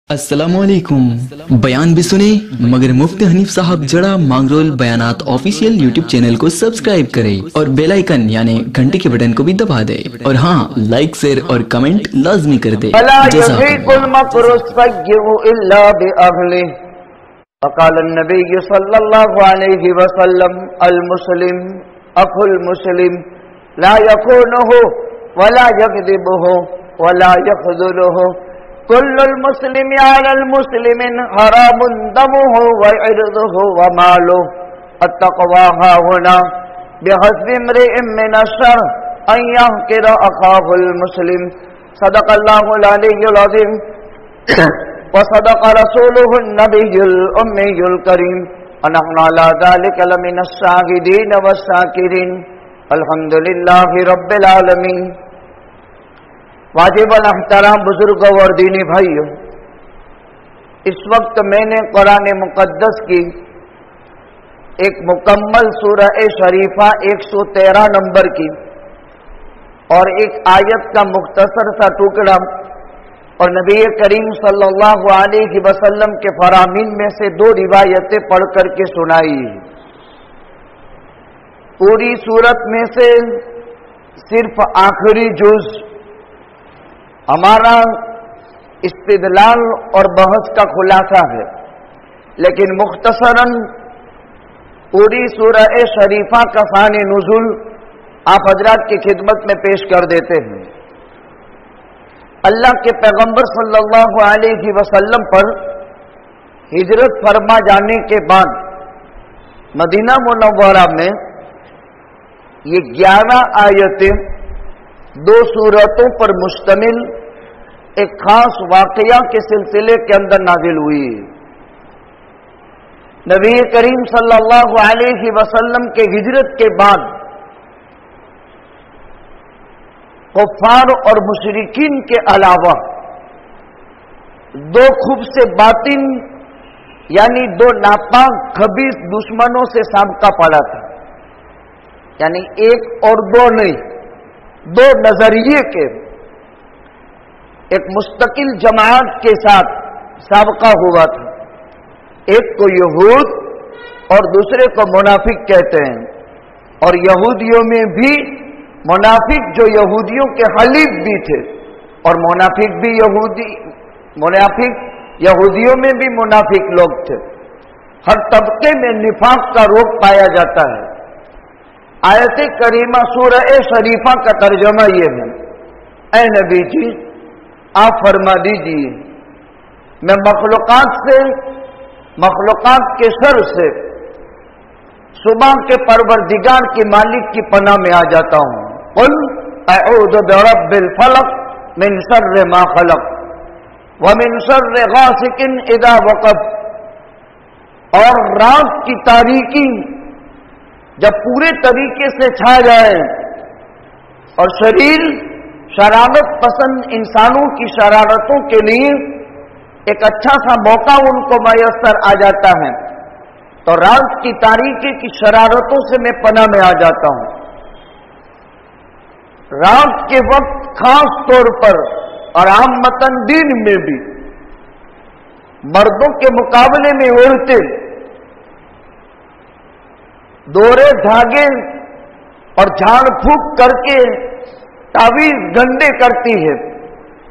अस्सलामुअलैकुम। बयान भी सुने मगर मुफ्ती हनीफ साहब जड़ा मांगरोल बयानात ऑफिशियल यूट्यूब चैनल को सब्सक्राइब करें और बेल आइकन यानी घंटे के बटन को भी दबा दे और हाँ, लाइक शेयर और कमेंट लाजमी कर दे। कुल्लुल मुस्लिम अलल मुस्लिमिन हरामुन दमुहु व इर्दुहु व मालुहु अत्तक़वा हाहुना बिहस्बि इम्रिइन मिनश्शर अन यहक़िरा अख़ाहुल मुस्लिम। सदक़ल्लाहुल अलिय्युल अज़ीम व सदक़ रसूलुहुन नबियुल उम्मियुल करीम व नहनु अला ज़ालिका लमिनश शाहिदीन वश्शाकिरीन। अल्हम्दुलिल्लाहि रब्बिल आलमीन। वाजिब अल-एहतराम बुजुर्गों और दीनी भाइयों, इस वक्त मैंने कुरान मुक़द्दस की एक मुकम्मल सूरह शरीफा 113 नंबर की और एक आयत का मुख्तसर सा टुकड़ा और नबी करीम सल्लल्लाहु अलैहि वसल्लम के फरामीन में से 2 रिवायतें पढ़ करके सुनाई। पूरी सूरत में से सिर्फ आखिरी जुज़ हमारा इस्तिदलाल और बहस का खुलासा है, लेकिन मुख्तसरन पूरी सूरह शरीफा का शान नुज़ुल आप हजरात की खिदमत में पेश कर देते हैं। अल्लाह के पैगंबर सल्लल्लाहु अलैहि वसल्लम पर हिजरत फरमा जाने के बाद मदीना मुनव्वरा में ये 11 आयतें 2 सूरतों पर मुश्तमिल एक खास वाकया के सिलसिले के अंदर नाजिल हुई। नबी करीम सल्लल्लाहु अलैहि वसल्लम के हिजरत के बाद कुफ्फार और मुशरिकीन के अलावा 2 खूब से बातिन यानी 2 नापाक खबीस दुश्मनों से सामना पड़ा था। यानी 1 और 2 नहीं, 2 नजरिए के एक मुस्तकिल जमात के साथ साबका हुआ था। एक को यहूद और दूसरे को मुनाफिक कहते हैं, और यहूदियों में भी मुनाफिक जो यहूदियों के हलीफ भी थे और मुनाफिक यहूदियों में भी मुनाफिक लोग थे। हर तबके में निफाक का रोग पाया जाता है। आयत करीमा सूरह शरीफा का तर्जमा ये है, ऐ नबी जी आप फरमा दीजिए मैं मखलूकात के सर से सुबह के परवरदिगार के मालिक की पनाह में आ जाता हूं। कुल अऊज़ु बिरब्बिल फलक मिन शर्रि मा खलक व मिन शर्रि गासिकिन इज़ा वक़ब। और रात की तारीकी जब पूरे तरीके से छा जाए और शरीर शरारत पसंद इंसानों की शरारतों के लिए एक अच्छा सा मौका उनको मयसर आ जाता है, तो रात की तारीकी की शरारतों से मैं पनाह में आ जाता हूं। रात के वक्त खास तौर पर और आमतन दिन में भी मर्दों के मुकाबले में औरतें दोरे धागे और झाड़ फूक करके तावीज गंडे करती है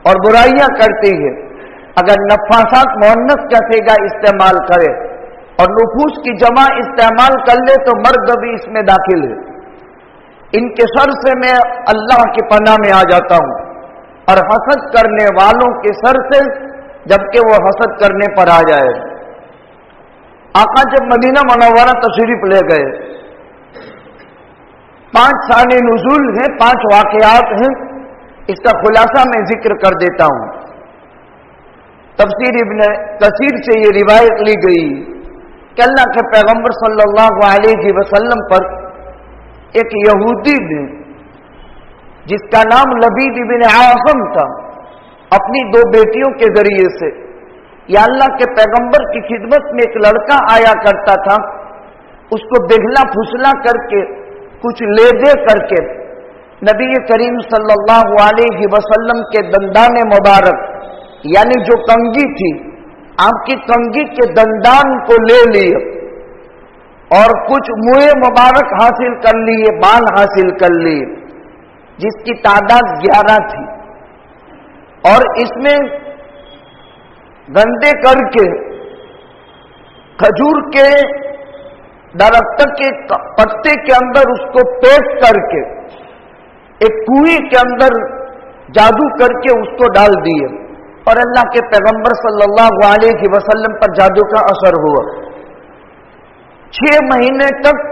और बुराइयां करती है। अगर नफासात मुअन्नस का सेगा इस्तेमाल करे और नुफूस की जमा इस्तेमाल कर ले तो मर्द भी इसमें दाखिल है। इनके सर से मैं अल्लाह की पनाह में आ जाता हूं और हसद करने वालों के सर से, जबकि वो हसद करने पर आ जाए। आका जब मदीना मुनव्वरा तशरीफ ले गए, 5 शान नुज़ूल हैं, 5 वाक़यात हैं। इसका खुलासा मैं जिक्र कर देता हूं। तफसीर इब्न कसीर से ये रिवायत ली गई कि अल्लाह के पैगंबर सल्लल्लाहु अलैहि वसल्लम पर एक यहूदी ने, जिसका नाम लबीद इब्न आसम था, अपनी 2 बेटियों के जरिए से, या अल्लाह के पैगंबर की खिदमत में एक लड़का आया करता था, उसको बेगला फुसला करके कुछ ले दे करके नबी करीम सल्लल्लाहु अलैहि वसल्लम के दंदाने मुबारक यानी जो कंगी थी आपकी कंगी के दंडान को ले लिए और कुछ मुँह मुबारक हासिल कर लिए, बाल हासिल कर लिए, जिसकी तादाद 11 थी। और इसमें गंदे करके खजूर के दरख्त के पत्ते के अंदर उसको पेश करके एक कुएं के अंदर जादू करके उसको डाल दिए और अल्लाह के पैगंबर सल्लल्लाहु अलैहि वसल्लम पर जादू का असर हुआ। 6 महीने तक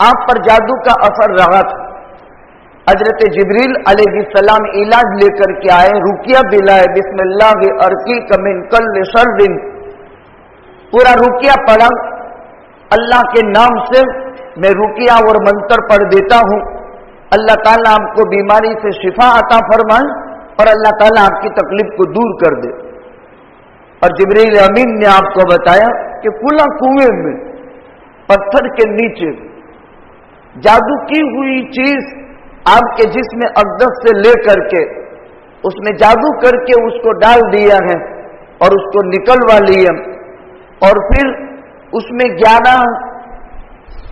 आप पर जादू का असर रहा था। हजरत जिब्रील अलैहिस्सलाम इलाज लेकर के आए, रुकिया बिलाए, बिस्मिल्लाह अर्कीक मिन कुल्लि शर्रिन, पूरा रुकिया पढ़ा। अल्लाह के नाम से मैं रुकिया और मंत्र पढ़ देता हूं, अल्लाह ताला आपको बीमारी से शिफा अता फरमाए और अल्लाह ताला आपकी तकलीफ को दूर कर दे। और जिब्रील अमीन ने आपको बताया कि फुला कुएं में पत्थर के नीचे जादू की हुई चीज आपके जिस्म अक़दस से लेकर के उसमें जादू करके उसको डाल दिया है और उसको निकलवा लिया। और फिर उसमें 11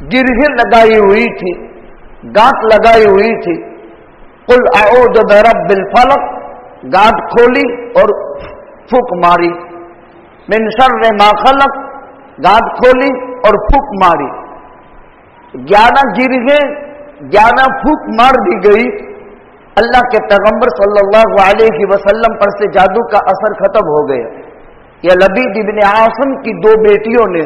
गिरहें लगाई हुई थी, गांठ लगाई हुई थी। कुल अऊज़ु बिरब्बिल फलक, गांठ खोली और फूंक मारी। मिन शर्रि मा खलक, गांठ खोली और फूंक मारी। 11 गिरहें, 11 फूंक मार दी गई। अल्लाह के पैगंबर सल्लल्लाहु अलैहि वसल्लम पर से जादू का असर खत्म हो गया। यह लबीद इब्न आसम की 2 बेटियों ने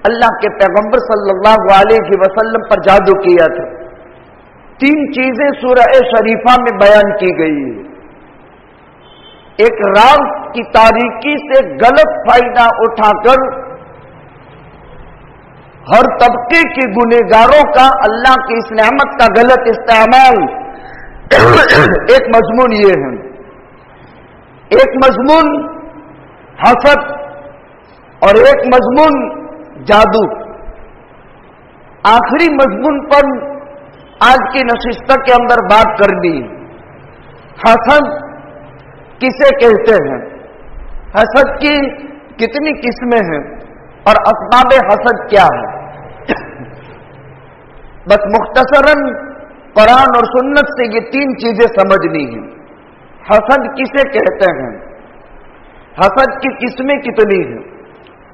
अल्लाह के पैगंबर सल्लल्लाहु अलैहि वसल्लम पर जादू किया था। 3 चीजें सूरह शरीफा में बयान की गई है। एक, रात की तारीकी से गलत फायदा उठाकर हर तबके के गुनहगारों का अल्लाह की इस नेमत का गलत इस्तेमाल, एक मजमून ये है। एक मजमून हसद और एक मजमून जादू। आखिरी मजमून पर आज की नशिस्त के अंदर बात करनी। हसद किसे कहते हैं, हसद की कितनी किस्में हैं और असबाब हसद क्या है, बस मुख्तसरन कुरान और सुन्नत से ये 3 चीजें समझनी है। हसद किसे कहते हैं, हसद की किस्में कितनी हैं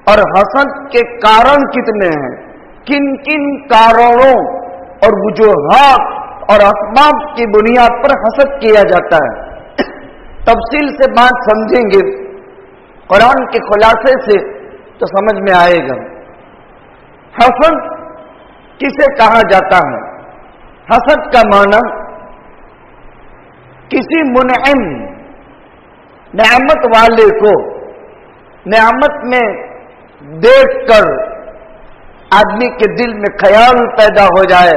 और हसद के कारण कितने हैं, किन किन कारणों और वजूहात और असबाब की बुनियाद पर हसद किया जाता है। तफसील से बात समझेंगे कुरान के खुलासे से तो समझ में आएगा। हसद किसे कहा जाता है, हसद का माना किसी मुनइम नेमत वाले को नेमत में देखकर आदमी के दिल में ख्याल पैदा हो जाए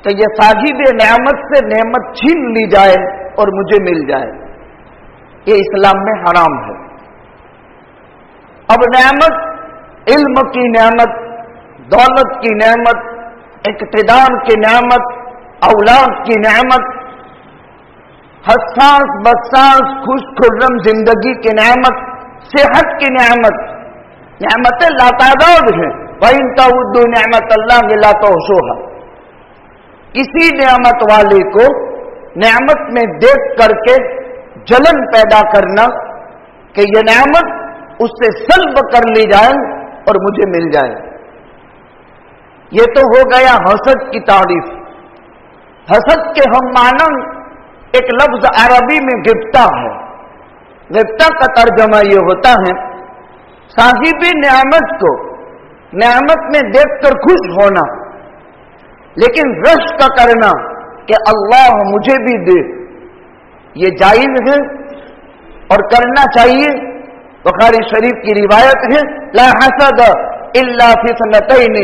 कि यह साहिब नेमत से नेमत छीन ली जाए और मुझे मिल जाए, ये इस्लाम में हराम है। अब नेमत, इल्म की नेमत, दौलत की नेमत, इक़्तिदार की नेमत, औलाद की नेमत, हसास बसास खुश खुर्रम जिंदगी की नेमत, सेहत की नेमत, नेमतें लातादाद हैं। वइन तउद्दू नेमत अल्लाह ला तुहसूहा। किसी नेमत वाले को नेमत में देख करके जलन पैदा करना कि यह नेमत उससे सल्ब कर ली जाए और मुझे मिल जाए, ये तो हो गया हसद की तारीफ। हसद के हम माना एक लफ्ज अरबी में गिफ्ता है। गिफ्ता का तर्जमा ये होता है साहिबी नेमत को नेमत में देखकर खुश होना, लेकिन रश का करना कि अल्लाह मुझे भी दे, ये जायज है और करना चाहिए। बुखारी शरीफ की रिवायत है, ला हसद इल्ला फी सनतैन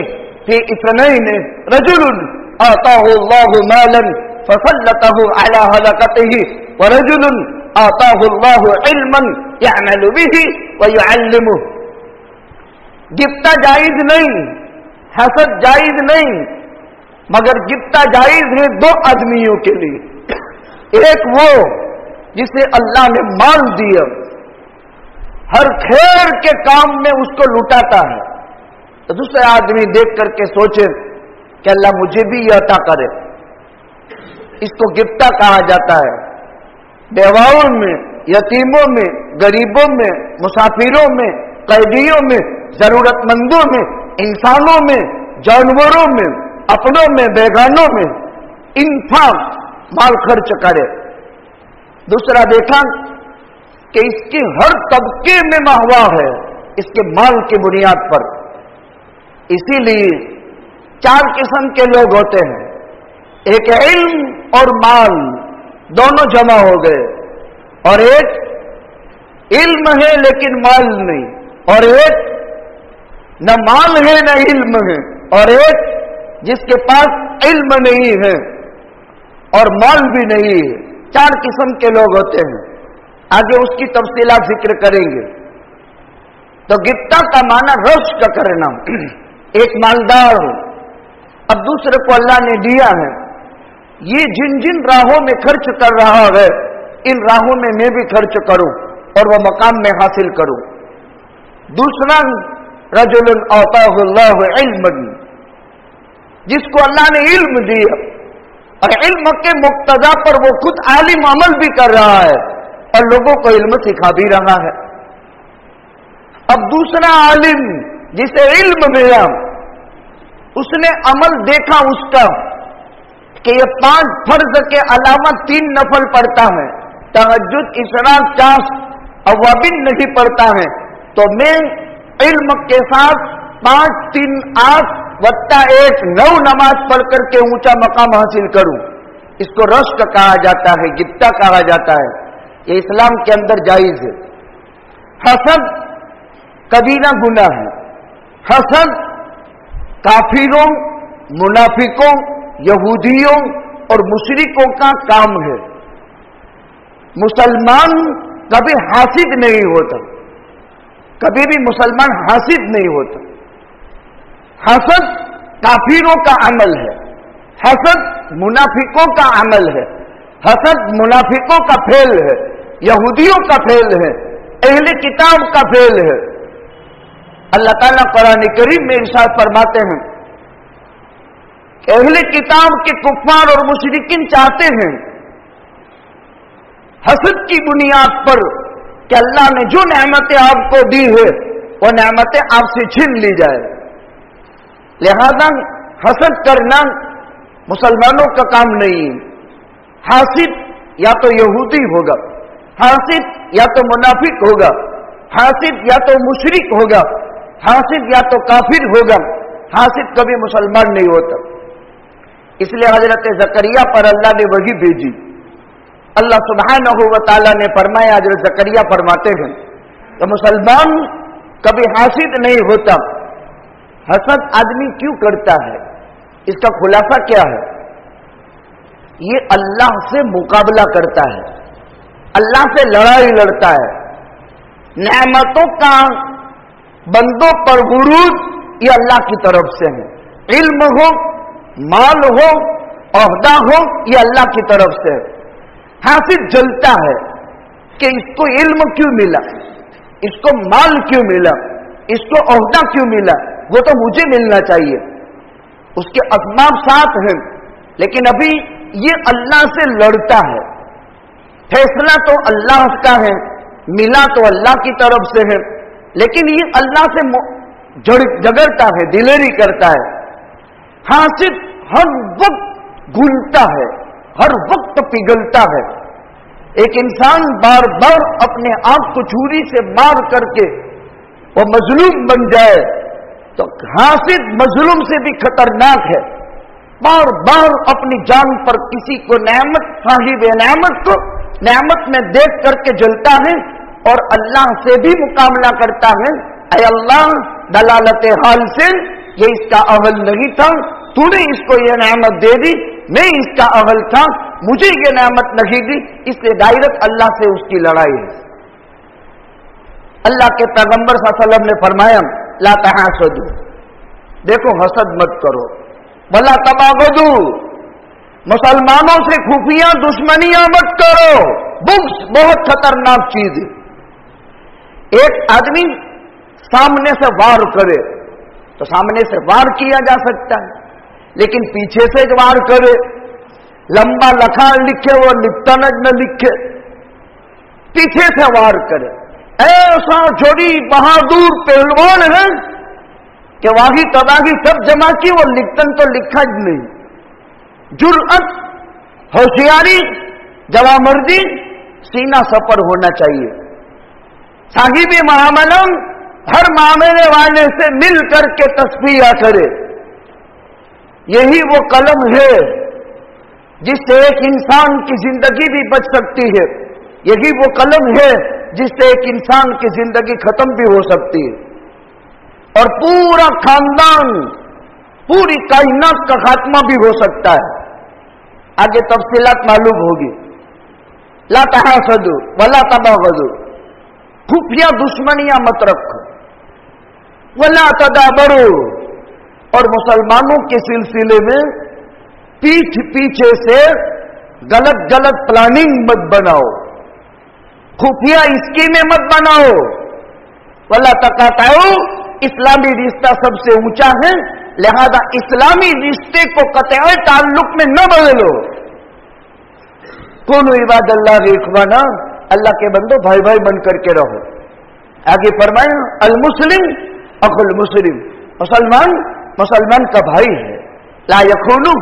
फी इस्नैन रजुल आताहु अल्लाहु मालन फसल्लतहु अला हलकतिही व रजुल आताहु अल्लाहु इल्मन यअमलु बिही व युअल्लिमुहु। गिफ्ता जायज नहीं, हसद जायज नहीं, मगर गिफ्ता जायज है 2 आदमियों के लिए। एक वो जिसे अल्लाह ने माल दिया ہر خیر کے کام میں اس کو لٹاتا ہے، تو دوسرا آدمی دیکھ کر کے سوچے کہ اللہ مجھے بھی یہ عطا کرے. اس کو گفتہ کہا جاتا ہے. بیواؤں میں، یتیموں میں، غریبوں میں، مسافروں میں، قیدیوں میں، ضرورت مندوں میں، انسانوں میں، جانوروں میں، اپنوں میں، بیگانوں میں انفاق مال خرچ کرے. دوسرا دیکھا کہ اس کے ہر طبقے میں مہوا ہے اس کے مال کی بنیاد پر. اسی لیے 4 قسم کے لوگ ہوتے ہیں. ایک علم اور مال دونوں جمع ہو گئے، اور ایک علم ہے لیکن مال نہیں، اور ایک نہ مال ہے نہ علم ہے، اور ایک جس کے پاس علم نہیں ہے اور مال بھی نہیں ہے. 4 قسم کے لوگ ہوتے ہیں. آگے اس کی تفصیلات ذکر کریں گے. تو گفتہ کا معنی رشک کا کرنا. ایک مالدار ہو، اب دوسرے کو اللہ نے دیا ہے، یہ جن جن راہوں میں خرچ کر رہا ہے ان راہوں میں میں بھی خرچ کروں اور وہ مقام میں حاصل کروں. دوسرا رجل اعطاہ اللہ علما، جس کو اللہ نے علم دیا اور علم کے مقتضا پر وہ خود عالم عمل بھی کر رہا ہے اور لوگوں کو علم سکھا بھی رہا ہے. اب دوسرا عالم جسے علم ملا، اس نے عمل دیکھا اس کا کہ یہ 5 فرض کے علاوہ 3 نفل پڑھتا ہے، تہجد، اشراق، چاش، اوابین نہیں پڑھتا ہے، تو میں علم کے ساتھ 5 3 8 وتا 1 9 نماز پڑھ کر کے اونچا مقام حاصل کروں. اس کو رشک کہا جاتا ہے، گفتہ کہا جاتا ہے. یہ اسلام کے اندر جائز ہے. حسد کبیرہ گناہ ہے. حسد کافروں، منافقوں، یہودیوں اور مشرکوں کا کام ہے. مسلمان کبھی حاسد نہیں ہوتا، کبھی بھی مسلمان حاسد نہیں ہوتا. حسد کافروں کا عمل ہے، حسد منافقوں کا عمل ہے، حسد منافقوں کا فعل ہے، یہودیوں کا فعل ہے، اہل کتاب کا فعل ہے. اللہ تعالیٰ قرآن کریم میں ارشاد فرماتے ہیں کہ اہل کتاب کے کفار اور مشرکین چاہتے ہیں حسد کی بنیاد پر کہ اللہ نے جو نعمتیں آپ کو دی ہے وہ نعمتیں آپ سے چھین لی جائے. لہذا حسد کرنا مسلمانوں کا کام نہیں ہے. حاسد یا تو یہودی ہوگا، حاسد یا تو منافق ہوگا، حاسد یا تو مشرک ہوگا، حاسد یا تو کافر ہوگا. حاسد کبھی مسلمان نہیں ہوتا. اس لیے حضرت زکریا پر اللہ نے وحی بھیجی. اللہ سبحانہ و تعالیٰ نے فرمایا، حضرت زکریا فرماتے ہیں کہ مسلمان کبھی حاسد نہیں ہوتا. حسد آدمی کیوں کرتا ہے؟ اس کا خلاصہ کیا ہے؟ یہ اللہ سے مقابلہ کرتا ہے، اللہ سے لڑائی لڑتا ہے. نعمتوں کا بندوں پر غرور یہ اللہ کی طرف سے ہے. علم ہو، مال ہو، عہدہ ہو، یہ اللہ کی طرف سے ہے. حاسد جلتا ہے کہ اس کو علم کیوں ملا، اس کو مال کیوں ملا، اس کو عہدہ کیوں ملا، وہ تو مجھے ملنا چاہیے. اس کے اسباب ساتھ ہیں لیکن ابھی یہ اللہ سے لڑتا ہے. فیصلہ تو اللہ کا ہے، ملا تو اللہ کی طرف سے ہے، لیکن یہ اللہ سے جگڑتا ہے، دلیری کرتا ہے. حاسد ہر وقت گھلتا ہے، ہر وقت پگھلتا ہے. ایک انسان بار بار اپنے آپ کو چھری سے مار کر کے وہ مظلوم بن جائے تو حاسد مظلوم سے بھی خطرناک ہے. بار بار اپنی جان پر کسی کو نعمت، صاحب نعمت کو نعمت میں دیکھ کر کے جلتا ہے اور اللہ سے بھی مقابلہ کرتا ہے. اے اللہ، دلالت حال سے یہ اس کا اہل نہیں تھا، تو نے اس کو یہ نعمت دے دی، میں اس کا اہل تھا، مجھے یہ نعمت نہیں دی. اس لیے ڈائریکٹ اللہ سے اس کی لڑائی ہے. اللہ کے پیغمبر صلی اللہ علیہ وسلم نے فرمایا لا تحاسدوا، دیکھو حسد مت کرو، ولا تباغضوا، مسلمانوں سے خفیہ دشمنیاں مت کرو. بغض بہت خطرناک چیز ہے. ایک آدمی سامنے سے وار کرے تو سامنے سے وار کیا جا سکتا ہے، لیکن پیچھے سے وار کرے، لمبا لکھان لکھے وہ لکھتا نہ لکھے، پیچھے سے وار کرے، ایسا جوڑی بہادر پہلوان ہے کہ واہی تباہی سب جمع کی، وہ لکھتن تو لکھا ہی نہیں۔ جرأت، ہوشیاری، جوامردی، سینہ سپر ہونا چاہیے۔ صاحب معاملہ ہر معاملے والے سے مل کر کے تصفیہ کرے۔ یہی وہ قلم ہے جس سے ایک انسان کی زندگی بھی بچ سکتی ہے، یہی وہ قلم ہے جس سے ایک انسان کی زندگی ختم بھی ہو سکتی ہے، اور پورا خاندان، پوری کائنات کا خاتمہ بھی ہو سکتا ہے۔ آگے تفصیلات معلوم ہوگی۔ لا تحاسدوا ولا تباغضوا، خفیہ دشمنیاں مت رکھو، ولا تدابروا، اور مسلمانوں کے سلسلے میں پیٹھ پیچھے سے غلط غلط پلاننگ مت بناؤ، خفیہ اسکیمیں مت بناؤ۔ ولا تقاطعوا، اسلامی رشتہ سب سے اونچا ہے، لہذا اسلامی رشتے کو قطع تعلق میں نہ بدلو۔ کونوا عباد اللہ اخوانا، اللہ کے بندو بھائی بھائی بن کر کے رہو۔ آگے فرمایا المسلم اخو المسلم، مسلمان مسلمان کا بھائی ہے، لا یخونہ،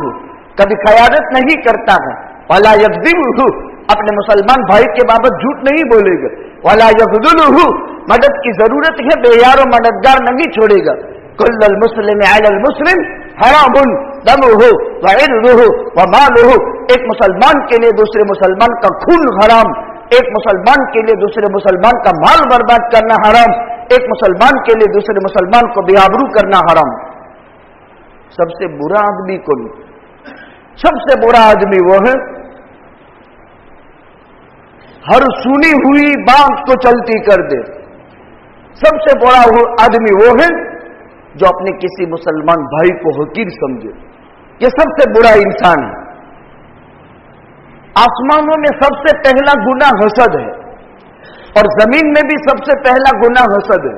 کبھی خیانت نہیں کرتا ہے، ولا یکذبہ، اپنے مسلمان بھائی کے بابت جھوٹ نہیں بولے گا، ولا یخذلہ، مدد کی ضرورت ہے بے یار و مددگار نہیں چھوڑے گا۔ کل المسلم علی المسلم حرام دمہ وعرضہ ومالہ، ایک مسلمان کے لیے دوسرے مسلمان کا خون حرام، ایک مسلمان کے لیے دوسرے مسلمان کا مال برباد کرنا حرام، ایک مسلمان کے لیے دوسرے مسلمان کو بے آبرو کرنا حرام۔ سب سے برا آدمی کون؟ سب سے برا آدمی وہ ہے ہر سنی ہوئی بات کو چلتی کر دے۔ سب سے برا آدمی وہ ہے جو اپنے کسی مسلمان بھائی کو حقیر سمجھے، یہ سب سے برا انسان ہے۔ آسمانوں میں سب سے پہلا گناہ حسد ہے، اور زمین میں بھی سب سے پہلا گناہ حسد ہے۔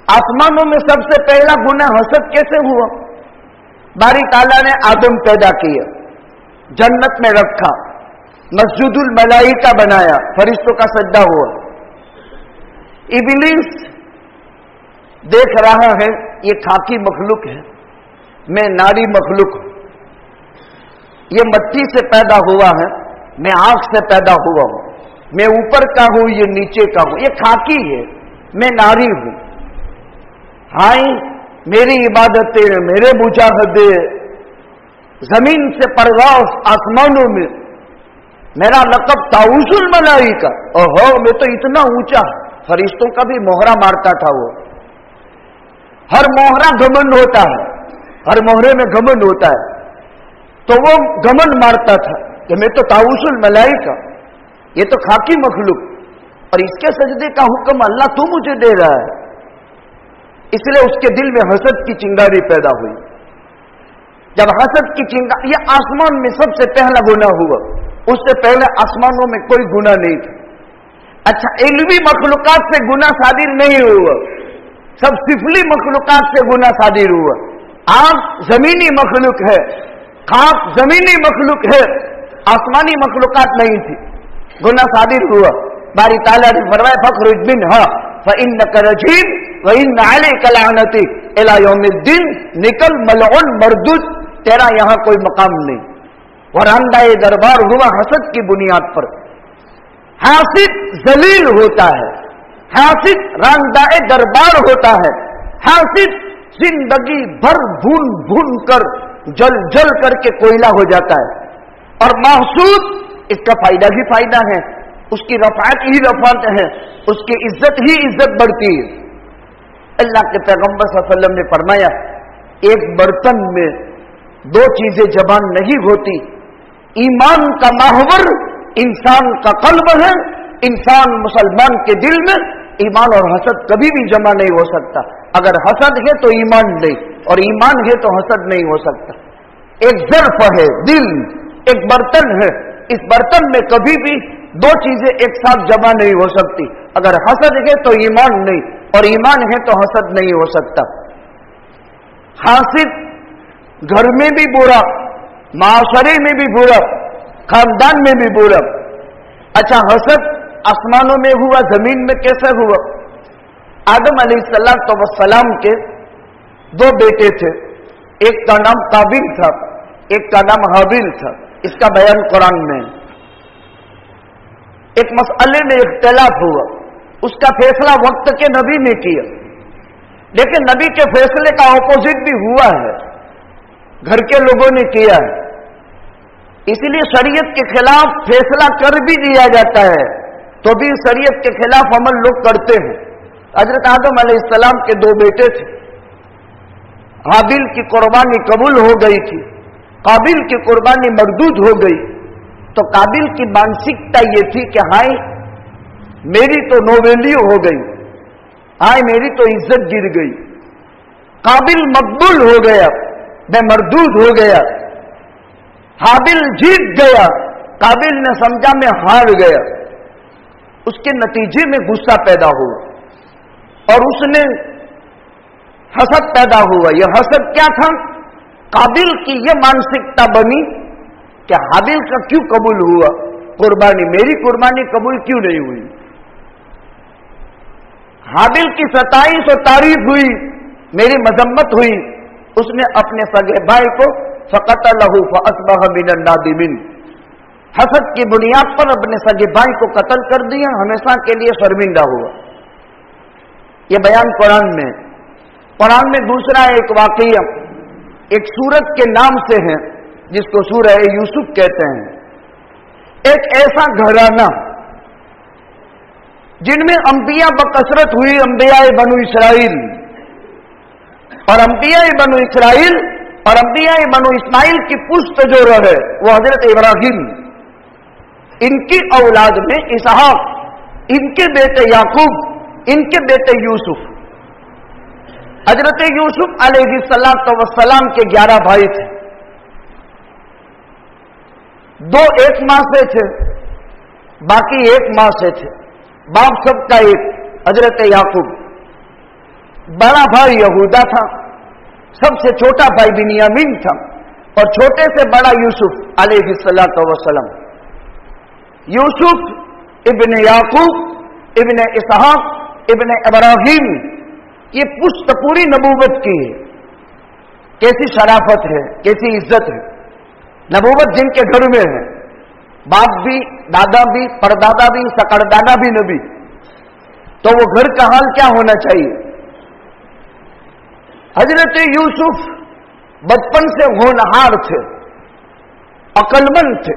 آسمانوں میں سب سے پہلا گناہ حسد کیسے ہوا؟ باری تعالیٰ نے آدم پیدا کیا، جنت میں رکھا، مسجد الملائکہ بنایا، فرشتوں کا سجدہ ہوا۔ ابلیس دیکھ رہا ہے یہ خاکی مخلوق ہے، میں ناری مخلوق ہوں، یہ مٹی سے پیدا ہوا ہے، میں آنکھ سے پیدا ہوا ہوں، میں اوپر کا ہوں، یہ نیچے کا ہوں، یہ خاکی ہے، میں ناری ہوں۔ ہائیں میری عبادتیں، میرے مجاہدے، زمین سے پرواز آسمانوں میں، میرا لقب طاؤوس الملائکہ، اوہو میں تو اتنا اونچا، فرشتوں کا بھی موہرا مارتا تھا وہ۔ ہر موہرا گھمنڈ ہوتا ہے، ہر موہرے میں گھمنڈ ہوتا ہے، تو وہ گھمنڈ مارتا تھا کہ میں تو طاؤوس الملائکہ، یہ تو خاکی مخلوق، اور اس کے سجدے کا حکم اللہ تو مجھے دے رہا ہے۔ اس لیے اس کے دل میں حسد کی چنگاری پیدا ہوئی۔ جب حسد کی چنگاری، یہ آسمان میں سب سے پہلا گناہ ہوا، اس سے پہلے آسمانوں میں کوئی گناہ نہیں تھا۔ اچھا علمی مخلوقات سے گناہ صادر نہیں ہوا، سب سفلی مخلوقات سے گناہ صادر ہوا۔ آگ زمینی مخلوق ہے، خاک زمینی مخلوق ہے، آسمانی مخلوقات نہیں تھی، گناہ صادر ہوا۔ باری تعالیٰ نے فرمایا فَاخْرُجْ مِنْهَا فَإِنَّكَ رَجِيمٌ وَإِنَّ عَلَيْكَ لَعْنَتِي إِلَى يَوْمِ الدِّينِ، نکل ملعون مردود، تیرا یہاں کوئی مقام نہیں۔ ورندہ دربار ہوا حسد کی بنیاد پر۔ حاسد ذلیل ہوتا ہے، حاسد راندہ دربار ہوتا ہے، حاسد زندگی بھر بھون بھون کر جل جل کر کے کوئلہ ہو جاتا ہے، اور محسود اس کا فائدہ ہی فائدہ ہے، اس کی رفعت ہی رفعت ہے، اس کی عزت ہی عزت بڑھتی ہے۔ اللہ کے پیغمبر صلی اللہ علیہ وسلم نے فرمایا ایک برتن میں دو چیزیں جمع نہیں ہوتی، ایمان کا محور انسان کا قلب ہے، انسان مسلمان کے دل میں ایمان اور حسد کبھی بھی جمع نہیں ہو سکتا۔ اگر حسد ہے تو ایمان نہیں، اور ایمان ہے تو حسد نہیں ہو سکتا۔ ایک ظرف ہے دل، ایک برتن ہے، اس برتن میں کبھی بھی दो चीजें एक साथ जमा नहीं हो सकती। अगर हसद है तो ईमान नहीं, और ईमान है तो हसद नहीं हो सकता। हासिद घर में भी बुरा, माशरे में भी बुरा, खानदान में भी बुरा। अच्छा, हसद आसमानों में हुआ, जमीन में कैसे हुआ? आदम अलैहिस्सलाम के दो बेटे थे, एक का नाम काबिल था, एक का नाम हाबिल था। इसका बयान कुरान में। एक मसले में इख्तिलाफ हुआ, उसका फैसला वक्त के नबी ने किया, लेकिन नबी के फैसले का ऑपोजिट भी हुआ है, घर के लोगों ने किया है। इसलिए शरीयत के खिलाफ फैसला कर भी दिया जाता है तो भी शरीयत के खिलाफ अमल लोग करते हैं। हजरत आदम अलैहिस्सलाम के दो बेटे थे, हाबिल की कुर्बानी कबूल हो गई थी, काबिल की कुर्बानी मरदूद हो गई। तो काबिल की मानसिकता ये थी कि हाय मेरी तो नोवेल्यू हो गई, हाय मेरी तो इज्जत गिर गई। काबिल मकबूल हो गया, मैं मरदूद हो गया। हाबिल जीत गया, काबिल ने समझा मैं हार गया। उसके नतीजे में गुस्सा पैदा हुआ और उसने हसद पैदा हुआ। यह हसद क्या था? काबिल की यह मानसिकता बनी कि हाबिल का क्यों कबूल हुआ कुर्बानी, मेरी कुर्बानी कबूल क्यों नहीं हुई। हाबिल की सताइश और तारीफ हुई, मेरी मजम्मत हुई। उसने अपने सगे भाई को फक़तलहु फ़अस्बह मिनन नादिमिन, हसद की बुनियाद पर अपने सगे भाई को कत्ल कर दिया, हमेशा के लिए शर्मिंदा हुआ। यह बयान कुरान में। कुरान में दूसरा एक वाक़या एक सूरत के नाम से है जिसको सूरह यूसुफ कहते हैं। एक ऐसा घराना जिनमें अंबिया बकसरत हुई, अंबिया बनु इसराइल, और अंबिया बनु इसराइल और अंबिया बनु इस्माइल की पुश्त जो रहे वो हजरत इब्राहिम, इनकी औलाद में इसहाक, इनके बेटे याकूब, इनके बेटे यूसुफ। हजरत यूसुफ अलैहिस्सलाम के 11 भाई थे, 2 एक मां से थे, बाकी 1 मां से थे। बाप सबका एक, हजरत याकूब। बड़ा भाई यहूदा था, सबसे छोटा भाई बिन्यामीन था, और छोटे से बड़ा यूसुफ अलैहिस्सलाम। यूसुफ इब्ने याकूब इब्ने इसहाक इब्ने इब्राहिम, ये पुश्त पूरी नबूवत की है। कैसी शराफत है, कैसी इज्जत है। नबूवत जिनके घर में है, बाप भी, दादा भी, परदादा भी, सकरदादा भी नबी, तो वो घर का हाल क्या होना चाहिए। हजरत यूसुफ बचपन से होनहार थे, अक्लमंद थे,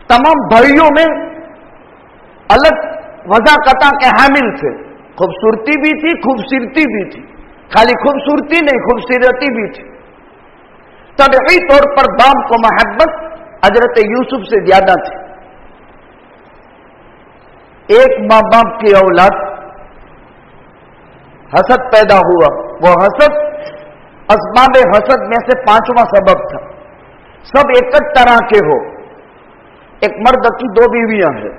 तमाम भाइयों में अलग वज़ाक़ता के हामिल थे। खूबसूरती भी थी, खूबसूरती भी थी, खाली खूबसूरती नहीं खूबसूरती भी थी। तबई तौर पर बाप को मोहब्बत हजरत यूसुफ से ज्यादा थी। एक मां बाप की औलाद, हसद पैदा हुआ। वो हसद असबाब हसद में से 5वां सबब था। सब एक तरह के हो। एक मर्द की 2 बीवियां हैं,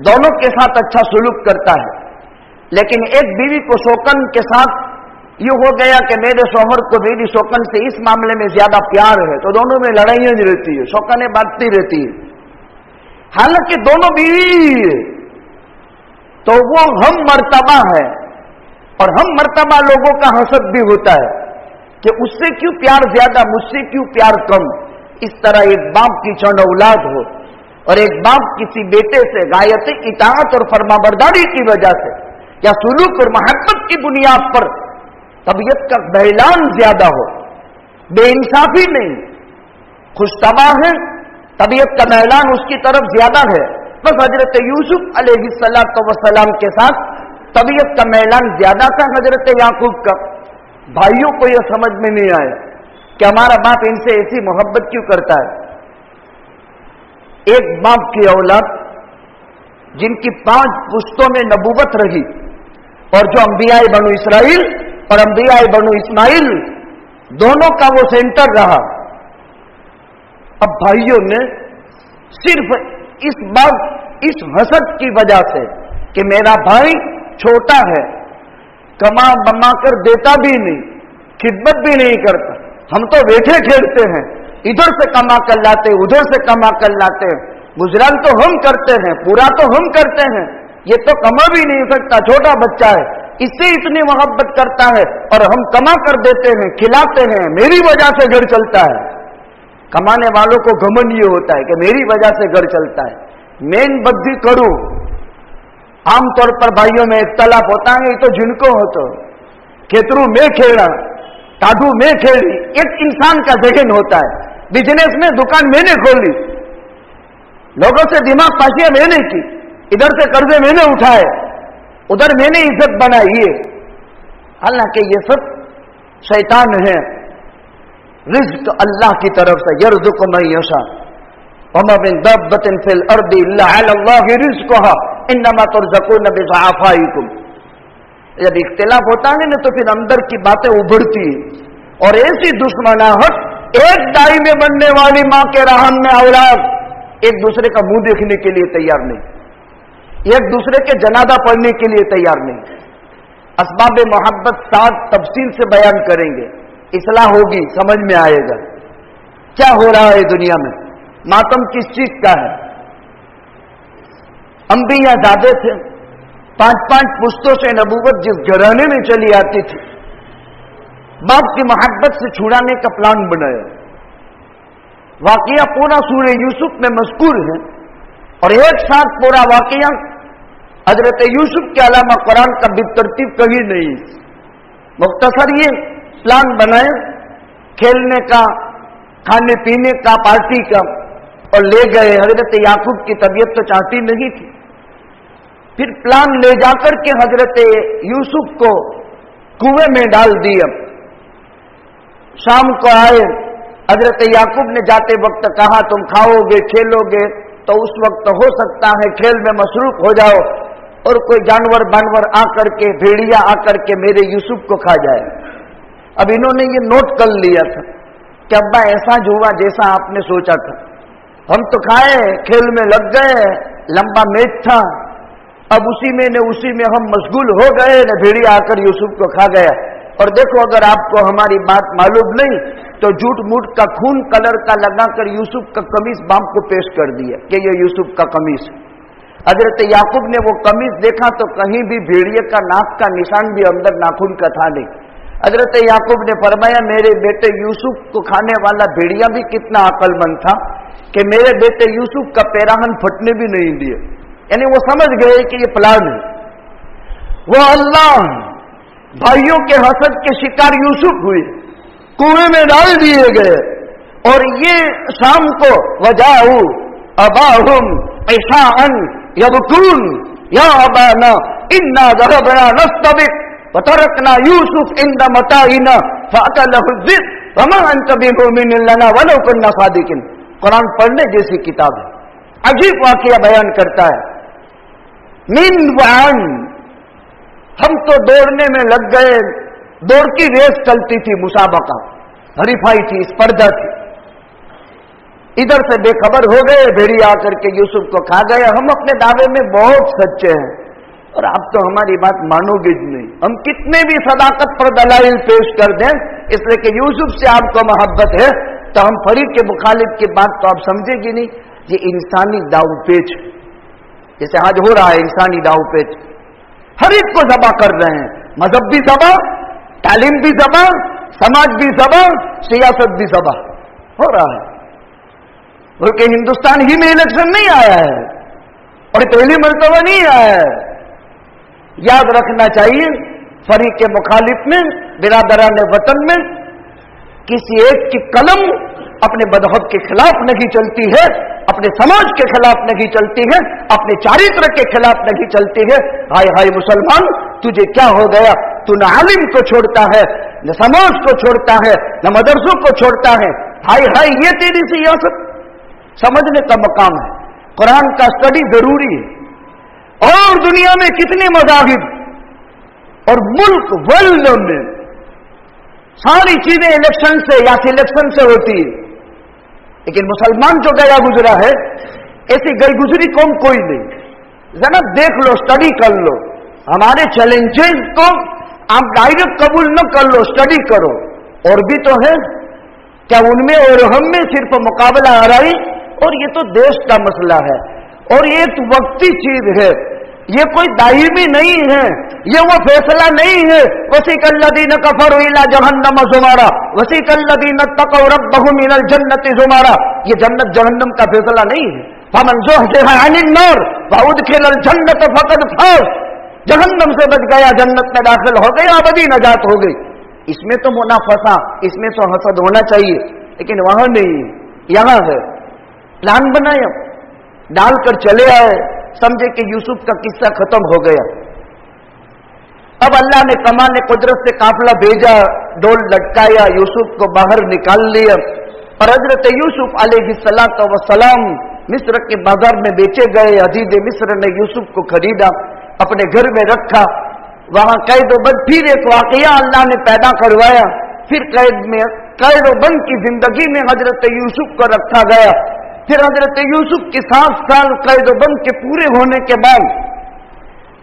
दोनों के साथ अच्छा सुलूक करता है, लेकिन एक बीवी को शौकन के साथ ये हो गया कि मेरे शौहर को मेरी शौकन से इस मामले में ज्यादा प्यार है, तो दोनों में लड़ाइयां रहती है, शौकनें बांटती रहती है। हालांकि दोनों बीवी है, तो वो हम मर्तबा है, और हम मर्तबा लोगों का हसद भी होता है कि उससे क्यों प्यार ज्यादा, मुझसे क्यों प्यार कम। इस तरह एक बाप की चंद औलाद हो और एक बाप किसी बेटे से गायत इताअत और फरमाबरदारी की वजह से या सुलूक और मोहब्बत की बुनियाद पर तबीयत का बहलान ज्यादा हो, बेइंसाफी नहीं, खुशतबा है, तबीयत का बहलान उसकी तरफ ज्यादा है। बस हजरत यूसुफ अलैहिस्सलाम के साथ तबीयत का मैलान ज्यादा था हजरत याकूब का। भाइयों को यह समझ में नहीं आया कि हमारा बाप इनसे ऐसी मोहब्बत क्यों करता है। एक बाप की औलाद जिनकी 5 पुश्तों में नबूवत रही, और जो अंबियाए बनु इसराइल और अंबियाए बनु इस्माइल दोनों का वो सेंटर रहा। अब भाइयों ने सिर्फ इस हसद की वजह से कि मेरा भाई छोटा है, कमा बमा कर देता भी नहीं, खिदमत भी नहीं करता, हम तो बैठे खेलते हैं, इधर से कमा कर लाते उधर से कमा कर लाते हैं, गुजरान तो हम करते हैं, पूरा तो हम करते हैं, ये तो कमा भी नहीं सकता, छोटा बच्चा है, इससे इतनी मोहब्बत करता है और हम कमा कर देते हैं, खिलाते हैं, मेरी वजह से घर चलता है। कमाने वालों को घमंड ये होता है कि मेरी वजह से घर चलता है। मेन बद्दी करूं, आमतौर पर भाइयों में इख्तलाफ होता है, ये तो जिनको हो तो खेतरू में खेला, टाढू में खेली, एक इंसान का जहन होता है। बिजनेस में दुकान मैंने खोली, लोगों से दिमाग पाशिया मैंने की, इधर से कर्जे मैंने उठाए, उधर मैंने इज्जत बनाई है। हालांकि ये सब शैतान है। रिज्क अल्लाह की तरफ से, यर्ज़ुक़ु मन यशा वमा मिन दाब्बतिन फिल अर्दि इल्ला अलल्लाहि रिज़्क़ुहा इन्नमा तुरज़क़ून बिज़ुआफ़ाइकुम। जब इख्तिलाफ होता है ना तो फिर अंदर की बातें उभरती है और ऐसी दुश्मनाहट, एक दाई में बनने वाली मां के रहम में औलाद एक दूसरे का मुंह देखने के लिए तैयार नहीं, एक दूसरे के जनाजा पढ़ने के लिए तैयार नहीं। असबाब मोहब्बत साथ तफसील से बयान करेंगे, इस्लाह होगी, समझ में आएगा क्या हो रहा है दुनिया में, मातम किस चीज का है। अंबिया ज़्यादा थे, 5-5 पुश्तों से नबूवत जिस घराने में चली आती थी, बाप की मोहब्बत से छुड़ाने का प्लान बनाया। वाकया पूरा सूरह यूसुफ में मज़कूर है और एक साथ पूरा वाकया हजरत यूसुफ के अलावा कुरान का बितरतीब कहीं नहीं। मुख्तसर ये प्लान बनाए खेलने का, खाने पीने का, पार्टी का, और ले गए। हजरत याकूब की तबीयत तो चाहती नहीं थी। फिर प्लान ले जाकर के हजरत यूसुफ को कुएं में डाल दिया। शाम को आए, हजरत याकूब ने जाते वक्त कहा तुम खाओगे खेलोगे तो उस वक्त हो सकता है खेल में मसरूफ हो जाओ और कोई जानवर बानवर आकर के, भेड़िया आकर के मेरे यूसुफ को खा जाए। अब इन्होंने ये नोट कर लिया था कि अब्बा ऐसा हुआ जैसा आपने सोचा था, हम तो खाए, खेल में लग गए, लंबा मैच था, अब उसी में हम मशगूल हो गए न भेड़िया आकर यूसुफ को खा गया। और देखो अगर आपको हमारी बात मालूम नहीं तो झूठ मूठ का खून कलर का लगाकर यूसुफ का कमीज बाप को पेश कर दिया कि ये यूसुफ का कमीज है। हजरत याकूब ने वो कमीज देखा तो कहीं भी भेड़िए का नाक का निशान भी अंदर नाखून का था नहीं। हजरत याकूब ने फरमाया मेरे बेटे यूसुफ को खाने वाला भेड़िया भी कितना अक्लमंद था कि मेरे बेटे यूसुफ का पैराहन फटने भी नहीं दिए। यानी वो समझ गए कि ये प्लान है। वो अल्लाह भाइयों के हसद के शिकार यूसुफ हुए, कुएं में डाल दिए गए और ये शाम को वजाऊ अबाहुम ऐशाअन यबकून या अबाना इन्ना ज़हबना नस्तबिक वतरकना यूसुफ इंदा मताइना फअकलहु ज़िब वमा अंता बिमुमिनिन लना वलौ कुन्ना सादिकिन। कुरान पढ़ने जैसी किताब है, अजीब वाकया बयान करता है। मिन वान, हम तो दौड़ने में लग गए, दौड़ की रेस चलती थी, मुसाबका, हरीफाई थी, स्पर्धा थी। इधर से बेखबर हो गए, भेड़िया आकर के यूसुफ को खा गए। हम अपने दावे में बहुत सच्चे हैं और आप तो हमारी बात मानोगे ही नहीं। हम कितने भी सदाकत पर दलाइल पेश कर दें, इसलिए कि यूसुफ से आपको मोहब्बत है, तो हम फरीक के मुखालिफ की बात तो आप समझेगी नहीं। ये इंसानी दावपेच, जैसे आज हो रहा है इंसानी दावपेच, हर एक को जबा कर रहे हैं। मजहब भी जबा, तालीम भी जबा, समाज भी जबा, सियासत भी जबा हो रहा है। बल्कि हिंदुस्तान ही में इलेक्शन नहीं आया है और पहली मर्तबा नहीं आया है। याद रखना चाहिए, फरीक के मुखालिफ में, बिरादरान वतन में किसी एक की कलम अपने मजहब के खिलाफ नहीं चलती है, अपने समाज के खिलाफ नहीं चलती है, अपने चारित्र के खिलाफ नहीं चलती है। हाय हाय मुसलमान, तुझे क्या हो गया? तू न आलिम को छोड़ता है, न समाज को छोड़ता है, न मदरसों को छोड़ता है। हाय हाय, ये तेरी सियासत समझने का मकाम है। कुरान का स्टडी जरूरी है। और दुनिया में कितने मज़ाहिब और मुल्क वर्ल्ड में सारी चीजें इलेक्शन से या सिलेक्शन से होती है, लेकिन मुसलमान जो गया गुजरा है ऐसी गई गुजरी कौम कोई नहीं। जरा देख लो, स्टडी कर लो, हमारे चैलेंजेस को आप डायरेक्ट कबूल न कर लो, स्टडी करो। और भी तो है, क्या उनमें और हम में सिर्फ मुकाबला आ रही? और ये तो देश का मसला है, और ये एक वक्ती चीज है, ये कोई दायमी नहीं है, ये वो फैसला नहीं है। वसीकल्लज़ीन कफरू इला जहन्नम ज़ुमारा वसीकल्लज़ीन तक़ौ रब्बहुम इलल जन्नति ज़ुमारा, ये जन्नत जहन्नम का फैसला नहीं है। फमन ज़ुहज़िहा अनिन नार वउदखिलल जन्नत फ़क़द फ़ाज़, जहन्नम से बच गया, जन्नत में दाखिल हो गया, अबदी नजात हो गई। इसमें तो मुनाफसा, इसमें तो हसद होना चाहिए, लेकिन वहां नहीं, यहां है। प्लान बनाया, डालकर चले आए, समझे कि यूसुफ का किस्सा खत्म हो गया। अब अल्लाह ने कमाल कुदरत से काफिला भेजा, डोल लटकाया, यूसुफ को बाहर निकाल लिया, और हजरत यूसुफ अलैहिस्सलातु वस्सलाम मिस्र के बाजार में बेचे गए। अजीज मिस्र ने यूसुफ को खरीदा, अपने घर में रखा, वहां कैद-ओ-बंद, फिर एक वाकया अल्लाह ने पैदा करवाया, फिर कैद-ओ-बंद की जिंदगी में हजरत यूसुफ को रखा गया। फिर हजरत यूसुफ के 7 साल कैद-ओ-बंद के पूरे होने के बाद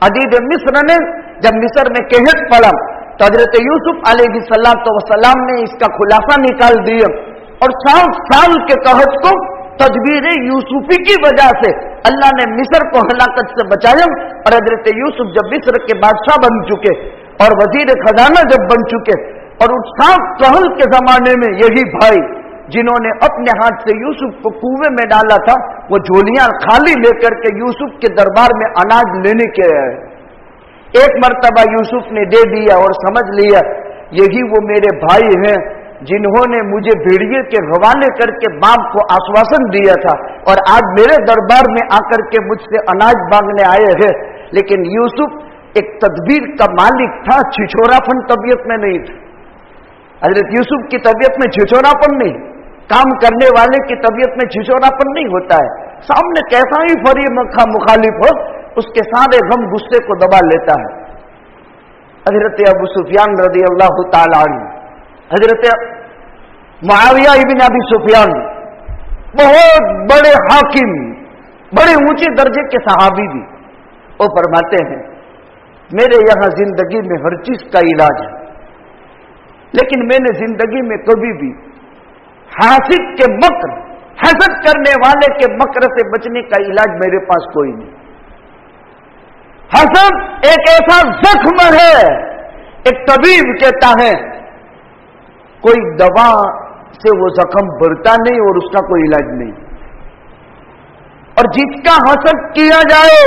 अजीज मिस्र ने जब मिस्र में कहत पड़ा, तो हजरत यूसुफ अलैहिस्सलातु वस्सलाम ने इसका खुलासा निकाल दिया, और 7 साल के कहत को तदबीर यूसुफी की वजह से अल्लाह ने मिस्र को हलाकत से बचाया। और हजरत यूसुफ जब मिस्र के बादशाह बन चुके और वजीर खजाना जब बन चुके, और उस 7 कहल के जमाने में यही भाई जिन्होंने अपने हाथ से यूसुफ को कुएं में डाला था, वो झोलियां खाली लेकर के यूसुफ के दरबार में अनाज लेने के आए। एक मर्तबा यूसुफ ने दे दिया और समझ लिया यही वो मेरे भाई हैं जिन्होंने मुझे भेड़िए के हवाले करके बाप को आश्वासन दिया था, और आज मेरे दरबार में आकर के मुझसे अनाज मांगने आए हैं। लेकिन यूसुफ एक तदबीर का मालिक था, छिछोरापन तबीयत में नहीं था। हजरत यूसुफ की तबीयत में छिछोरापन नहीं, काम करने वाले की तबीयत में छिछोरापन नहीं होता है। सामने कैसा ही फरी मुखालिफ हो, उसके सारे गम गुस्से को दबा लेता है। हजरत अबू सुफियान रज़ी अल्लाह ताला अन्हु, हजरत मुआविया इब्न अबी सुफियान, बहुत बड़े हाकिम, बड़े ऊंचे दर्जे के सहाबी भी, वो फरमाते हैं मेरे यहां जिंदगी में हर चीज का इलाज है, लेकिन मैंने जिंदगी में कभी भी हासिद के मक्र, हसद करने वाले के मक्र से बचने का इलाज मेरे पास कोई नहीं। हसद एक ऐसा जख्म है, एक तबीब कहता है कोई दवा से वो जख्म भरता नहीं और उसका कोई इलाज नहीं, और जिसका हसद किया जाए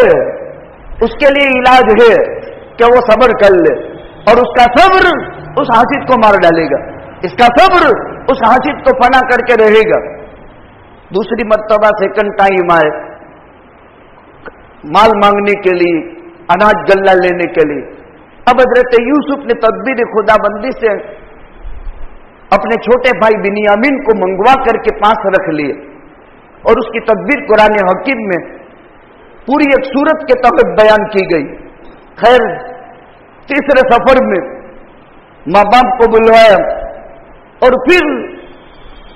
उसके लिए इलाज है कि वो सब्र कर ले, और उसका सब्र उस हासिद को मार डालेगा, इसका सब्र उस हासिद को फना करके रहेगा। दूसरी मर्तबा सेकंड टाइम आए माल मांगने के लिए, अनाज गल्ला लेने के लिए। अब हजरत यूसुफ ने तदबीर खुदाबंदी से अपने छोटे भाई बिनियामीन को मंगवा करके पास रख लिए, और उसकी तदबीर कुरान हकीम में पूरी एक सूरत के तहत बयान की गई। खैर, तीसरे सफर में माँ बाप को बुलवाया, और फिर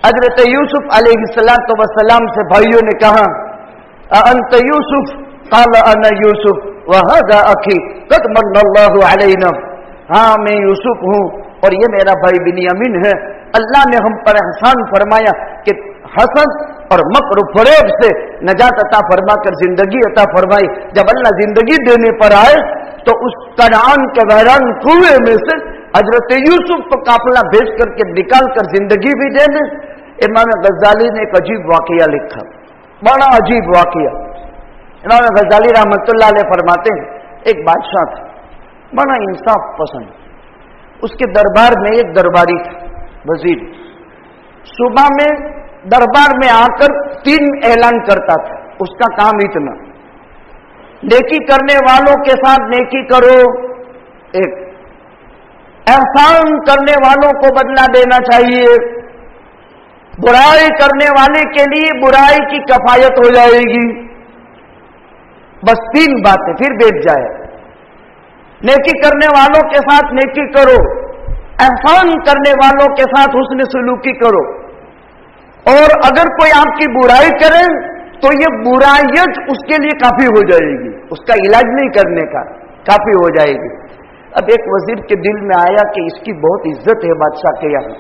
हजरत यूसुफ अलैहिस्सलातु वस्सलाम से भाइयों ने कहा अंत यूसुफ, काला अना यूसुफ व हाज़ा अखी क़द मन्नल्लाहु अलैना, हाँ मैं यूसुफ हूँ और ये मेरा भाई बिनियामीन है। अल्लाह ने हम पर एहसान फरमाया कि हसद और मक्र फरेब से नजात अता फरमा कर जिंदगी अता फरमाई। जब अल्लाह जिंदगी देने पर आए तो उस कनान के वैरान कुएं में से हजरत यूसुफ को काफिला भेज करके निकाल कर जिंदगी भी देने। इमाम गज़ाली ने एक अजीब वाकया लिखा, बड़ा अजीब वाकया। इमाम गज़ाली रहमतुल्लाह अलैह फरमाते हैं एक बादशाह था, बड़ा इंसाफ पसंद, उसके दरबार में एक दरबारी था, वजीर। सुबह में दरबार में आकर 3 ऐलान करता था। उसका काम इतना, नेकी करने वालों के साथ नेकी करो, एक एहसान करने वालों को बदला देना चाहिए, बुराई करने वाले के लिए बुराई की कफायत हो जाएगी। बस 3 बातें, फिर बैठ जाए। नेकी करने वालों के साथ नेकी करो, एहसान करने वालों के साथ हुस्न सलूकी करो, और अगर कोई आपकी बुराई करे तो ये बुराइयत उसके लिए काफी हो जाएगी, उसका इलाज नहीं करने का काफी हो जाएगी। अब एक वजीर के दिल में आया कि इसकी बहुत इज्जत है बादशाह के यहाँ,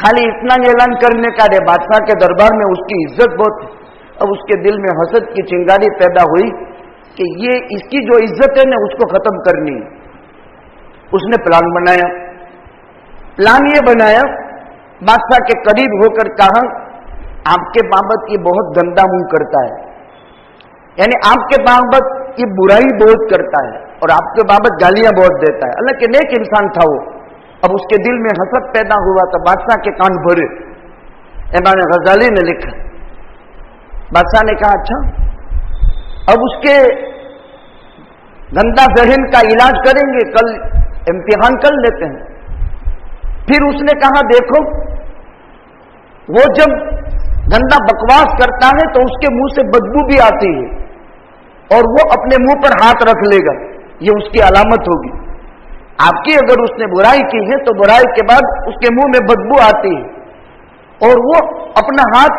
खाली इतना ऐलान करने का रे, बादशाह के दरबार में उसकी इज्जत बहुत है। अब उसके दिल में हसद की चिंगारी पैदा हुई कि ये इसकी जो इज्जत है ना उसको खत्म करनी है। उसने प्लान बनाया। प्लान ये बनाया, बादशाह के करीब होकर कहा, आपके बाबत ये बहुत गंदा मुंह करता है, यानी आपके बाबत ये बुराई बहुत करता है और आपके बाबत गालियां बहुत देता है। हालांकि नेक इंसान था वो। अब उसके दिल में हसद पैदा हुआ तो बादशाह के कान भरे। इमाम गजाली ने लिखा, बादशाह ने कहा अच्छा, अब उसके गंदा जहन का इलाज करेंगे, कल इम्तिहान कर लेते हैं। फिर उसने कहा देखो, वो जब गंदा बकवास करता है तो उसके मुंह से बदबू भी आती है और वो अपने मुंह पर हाथ रख लेगा, ये उसकी अलामत होगी। आपकी अगर उसने बुराई की है तो बुराई के बाद उसके मुंह में बदबू आती है और वो अपना हाथ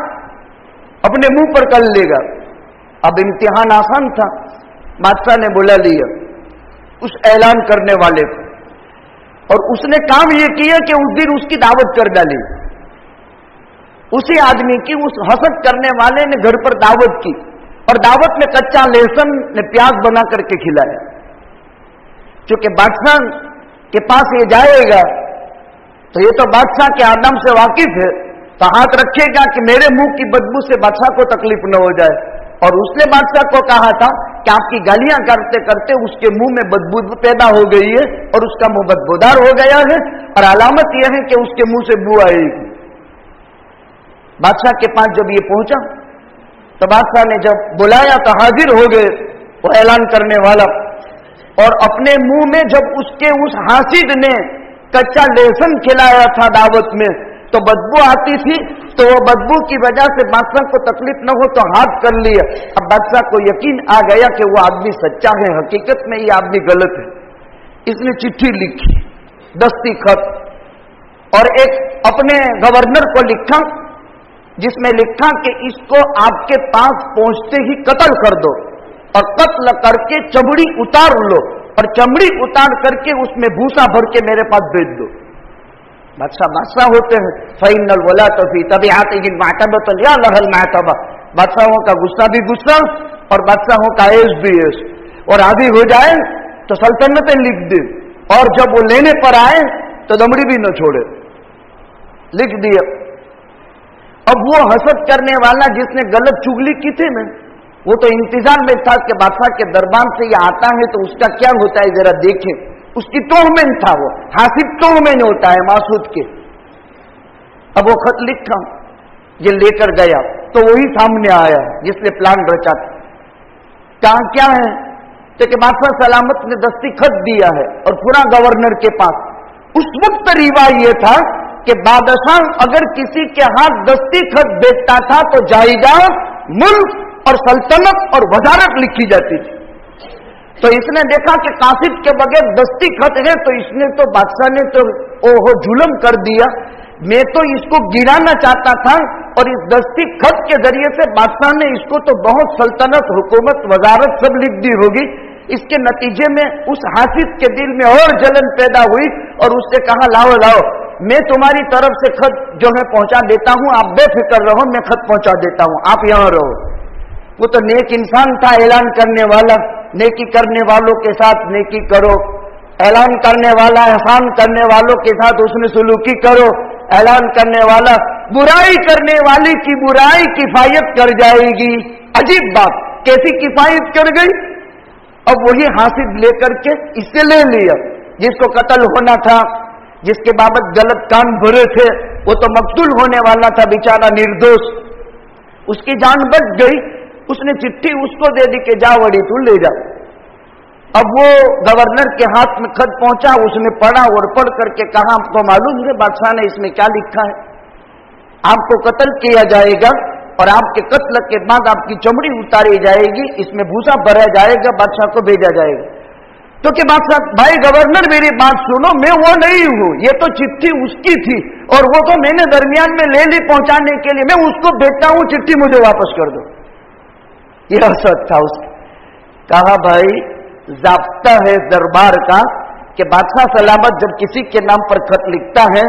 अपने मुंह पर कर लेगा। अब इम्तिहान आसान था, बादशाह ने बुला लिया उस ऐलान करने वाले को और उसने काम ये किया कि उस दिन उसकी दावत कर डाली। उसी आदमी की, उस हसद करने वाले ने घर पर दावत की और दावत में कच्चा लहसुन ने प्याज बना करके खिलाया। क्योंकि बादशाह के पास ये जाएगा तो ये तो बादशाह के आदम से वाकिफ है, तो हाथ रखेगा कि मेरे मुंह की बदबू से बादशाह को तकलीफ न हो जाए। और उसने बादशाह को कहा था कि आपकी गालियां करते करते उसके मुंह में बदबू पैदा हो गई है और उसका मुंह बदबूदार हो गया है और अलामत यह है कि उसके मुंह से बू आएगी। बादशाह के पास जब ये पहुंचा तो बादशाह ने जब बुलाया तो हाजिर हो गए वो ऐलान करने वाला, और अपने मुंह में जब उसके उस हासिद ने कच्चा लहसुन खिलाया था दावत में तो बदबू आती थी, तो वो बदबू की वजह से बादशाह को तकलीफ न हो तो हाथ कर लिया। अब बादशाह को यकीन आ गया कि वो आदमी सच्चा है, हकीकत में ये आदमी गलत है। इसने चिट्ठी लिखी, दस्ती खत, और एक अपने गवर्नर को लिखा जिसमें लिखा कि इसको आपके पास पहुंचते ही कत्ल कर दो और कत्ल करके चमड़ी उतार लो और चमड़ी उतार करके उसमें भूसा भर के मेरे पास भेज दो। बादशाह होते हैं, फ़इन्नल वलात फ़ी तबीअतिहिल मातबतुल या लहल मातबा। बादशाहों का गुस्सा भी गुस्सा और बादशाहों का ऐश भी ऐश, और आदि हो जाए तो सल्तनतें लिख दे और जब वो लेने पर आए तो दमड़ी भी न छोड़े, लिख दिया। अब वो हसद करने वाला जिसने गलत चुगली की थी ना, वो तो इंतजार में था कि बादशाह के दरबार से ये आता है तो उसका क्या होता है जरा देखें। उसकी तोहमें था, वो हासिब तोहमें होता है मासूद के। अब वो खत लिखा, ये लेकर गया तो वही सामने आया जिसने प्लान रचा था। कहा क्या है कि बादशाह सलामत ने दस्ती खत दिया है और पूरा गवर्नर के पास। उस वक्त रिवाज ये था कि बादशाह अगर किसी के हाथ दस्ती खत भेजता था तो जायदाद, मुल्क और सल्तनत और वजारत लिखी जाती थी। तो इसने देखा कि कासिद के बगैर दस्ती खत है तो इसने तो बादशाह ने तो ओहो जुल्म कर दिया। मैं तो इसको गिराना चाहता था और इस दस्ती खत के जरिए से बादशाह ने इसको तो बहुत सल्तनत, हुकूमत, वजारत सब लिख दी होगी। इसके नतीजे में उस हासिद के दिल में और जलन पैदा हुई और उससे कहा लाओ लाओ, मैं तुम्हारी तरफ से खत जो है पहुंचा देता हूं, आप बेफिक्र रहो, मैं खत पहुंचा देता हूं, आप यहां रहो। वो तो नेक इंसान था, ऐलान करने वाला, नेकी करने वालों के साथ नेकी करो, ऐलान करने वाला एहसान करने वालों के साथ उसने सुलूकी करो, ऐलान करने वाला बुराई करने वाले की बुराई किफायत कर जाएगी। अजीब बात, कैसी किफायत कर गई? अब वही हासिद लेकर के इससे ले लिया जिसको कत्ल होना था, जिसके बाबत गलत कान भरे थे, वो तो मकतूल होने वाला था बेचारा निर्दोष, उसकी जान बच गई। उसने चिट्ठी उसको दे दी कि जा वड़ी तू ले जा। अब वो गवर्नर के हाथ में खत पहुंचा, उसने पढ़ा और पढ़ करके कहा आपको मालूम है बादशाह ने इसमें क्या लिखा है? आपको कत्ल किया जाएगा और आपके कत्ल के बाद आपकी चमड़ी उतारी जाएगी, इसमें भूसा भरा जाएगा, बादशाह को भेजा जाएगा। तो कि बादशाह भाई गवर्नर मेरी बात सुनो, मैं वो नहीं हूं, ये तो चिट्ठी उसकी थी और वो तो मैंने दरमियान में ले ली पहुंचाने के लिए, मैं उसको भेजता हूं, चिट्ठी मुझे वापस कर दो। ये असद था उसका। कहा भाई ज़ाब्ता है दरबार का कि बादशाह सलामत जब किसी के नाम पर खत लिखता है,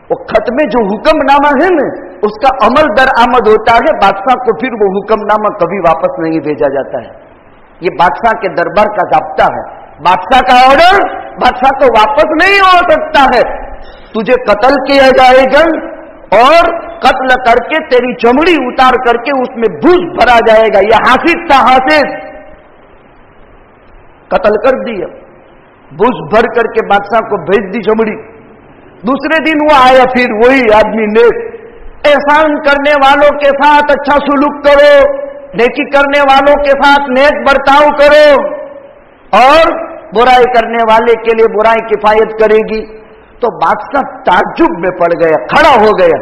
वो खत में जो हुक्मनामा है ना, उसका अमल दरआमद होता है, बादशाह को फिर वो हुक्मनामा कभी वापस नहीं भेजा जाता है। ये बादशाह के दरबार का ज़ाब्ता है। बादशाह का ऑर्डर बादशाह को वापस नहीं हो सकता है। तुझे कत्ल किया जाएगा और कत्ल करके तेरी चमड़ी उतार करके उसमें भूस भरा जाएगा। यह हासिद था, हासिद कत्ल कर दिया, भूस भर करके बादशाह को भेज दी चमड़ी। दूसरे दिन वो आया, फिर वही आदमी नेक, एहसान करने वालों के साथ अच्छा सुलूक करो, नेकी करने वालों के साथ नेक बर्ताव करो, और बुराई करने वाले के लिए बुराई किफायत करेगी। तो बादशाह ताज्जुब में पड़ गया, खड़ा हो गया।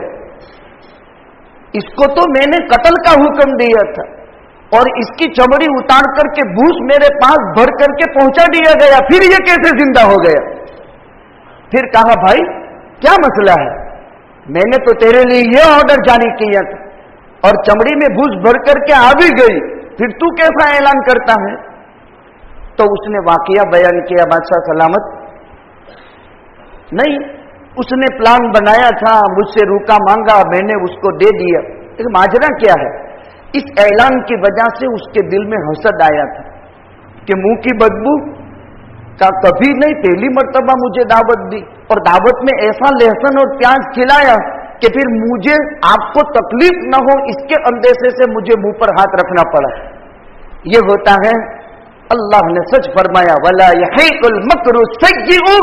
इसको तो मैंने कत्ल का हुक्म दिया था और इसकी चमड़ी उतार करके भूस मेरे पास भर करके पहुंचा दिया गया, फिर ये कैसे जिंदा हो गया? फिर कहा भाई क्या मसला है? मैंने तो तेरे लिए ये ऑर्डर जारी किया था और चमड़ी में भूस भर करके आ भी गई, फिर तू कैसा ऐलान करता है? तो उसने वाकया बयान किया बादशाह सलामत। नहीं, उसने प्लान बनाया था, मुझसे रुका मांगा, मैंने उसको दे दिया। लेकिन माजरा क्या है? इस ऐलान की वजह से उसके दिल में हसद आया था कि मुंह की बदबू का कभी नहीं, पहली मर्तबा मुझे दावत दी और दावत में ऐसा लहसुन और प्याज खिलाया कि फिर मुझे आपको तकलीफ न हो इसके अंदेशे से मुझे मुंह पर हाथ रखना पड़ा। ये होता है, अल्लाह ने सच फरमाया, वला यहीकुल मकरु सय्यिउ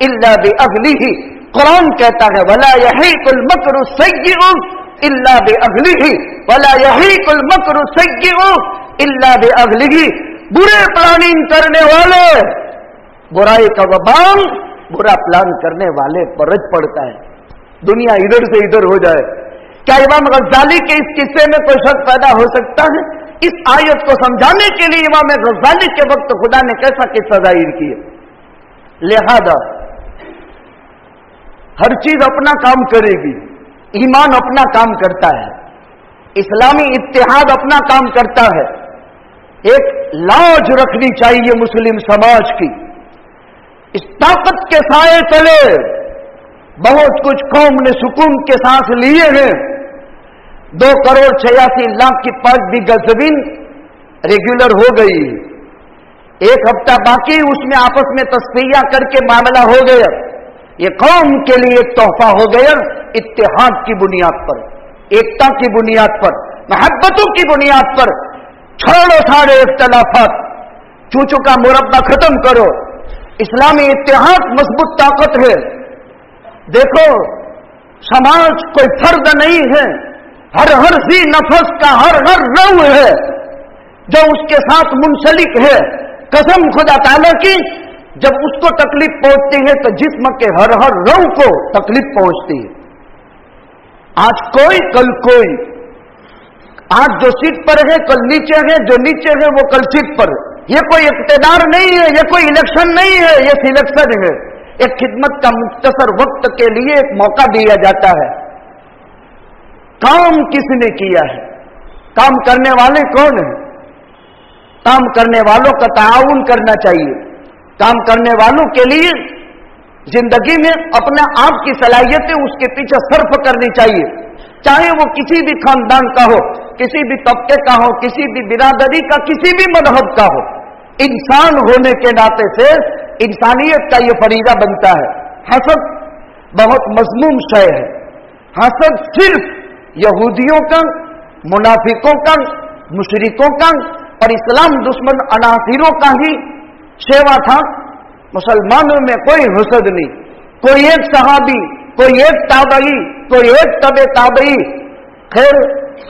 इल्ला बिअहलिही। कुरान कहता है वला यहीकुल मकरु सय्यिउ इल्ला बिअहलिही, वला यहीकुल मकरु सय्यिउ इल्ला बिअहलिही। बुरे प्लानिंग करने वाले, बुराई का वबाल बुरा प्लान करने वाले पर रज पड़ता है। दुनिया इधर से इधर हो जाए। क्या इमाम गज़ाली के इस किस्से में कोई शक पैदा हो सकता है? इस आयत को समझाने के लिए इमाम गज़ाली के वक्त खुदा ने कैसा किस्सा जाहिर किया। लिहाजा हर चीज अपना काम करेगी, ईमान अपना काम करता है, इस्लामी इत्तेहाद अपना काम करता है। एक लाज रखनी चाहिए मुस्लिम समाज की। इस ताकत के साए तले बहुत कुछ कौम ने सुकून के सांस लिए हैं। 2,86,00,000 की 5 बीघा जमीन रेगुलर हो गई, 1 हफ्ता बाकी, उसमें आपस में तस्फिया करके मामला हो गया। ये कौम के लिए एक तोहफा हो गया, इत्तेहाद की बुनियाद पर, एकता की बुनियाद पर, मोहब्बतों की बुनियाद पर। छोड़ो सारे इख्तलाफात, चूचू का मुरब्बा खत्म करो। इस्लामी इत्तेहाद मजबूत ताकत है। देखो, समाज कोई फर्द नहीं है, हर सी नफस का हर रव है जो उसके साथ मुंसलिक है। कसम खुदा ताला की, जब उसको तकलीफ पहुंचती है तो जिस्म के हर रव को तकलीफ पहुंचती है। आज कोई कल कोई, आज जो सीट पर है कल नीचे है, जो नीचे है वो कल सीट पर। ये कोई इख्तिदार नहीं है, ये कोई इलेक्शन नहीं है, ये सिलेक्शन है। एक खिदमत का मुख्तसर वक्त के लिए एक मौका दिया जाता है। काम किसने किया है? काम करने वाले कौन है? काम करने वालों का ताउन करना चाहिए। काम करने वालों के लिए जिंदगी में अपने आप की सलाहियतें उसके पीछे सर्फ करनी चाहिए, चाहे वो किसी भी खानदान का हो, किसी भी तबके का हो, किसी भी बिरादरी का, किसी भी मजहब का हो। इंसान होने के नाते से इंसानियत का ये फरीजा बनता है। हसद बहुत मजमूम शय है। हसद सिर्फ यहूदियों का, मुनाफिकों का, मुशरिकों का और इस्लाम दुश्मन अनासिरों का ही सेवा था। मुसलमानों में कोई हसद नहीं। कोई एक सहाबी, कोई एक ताबई, कोई एक तबे ताबई, खैर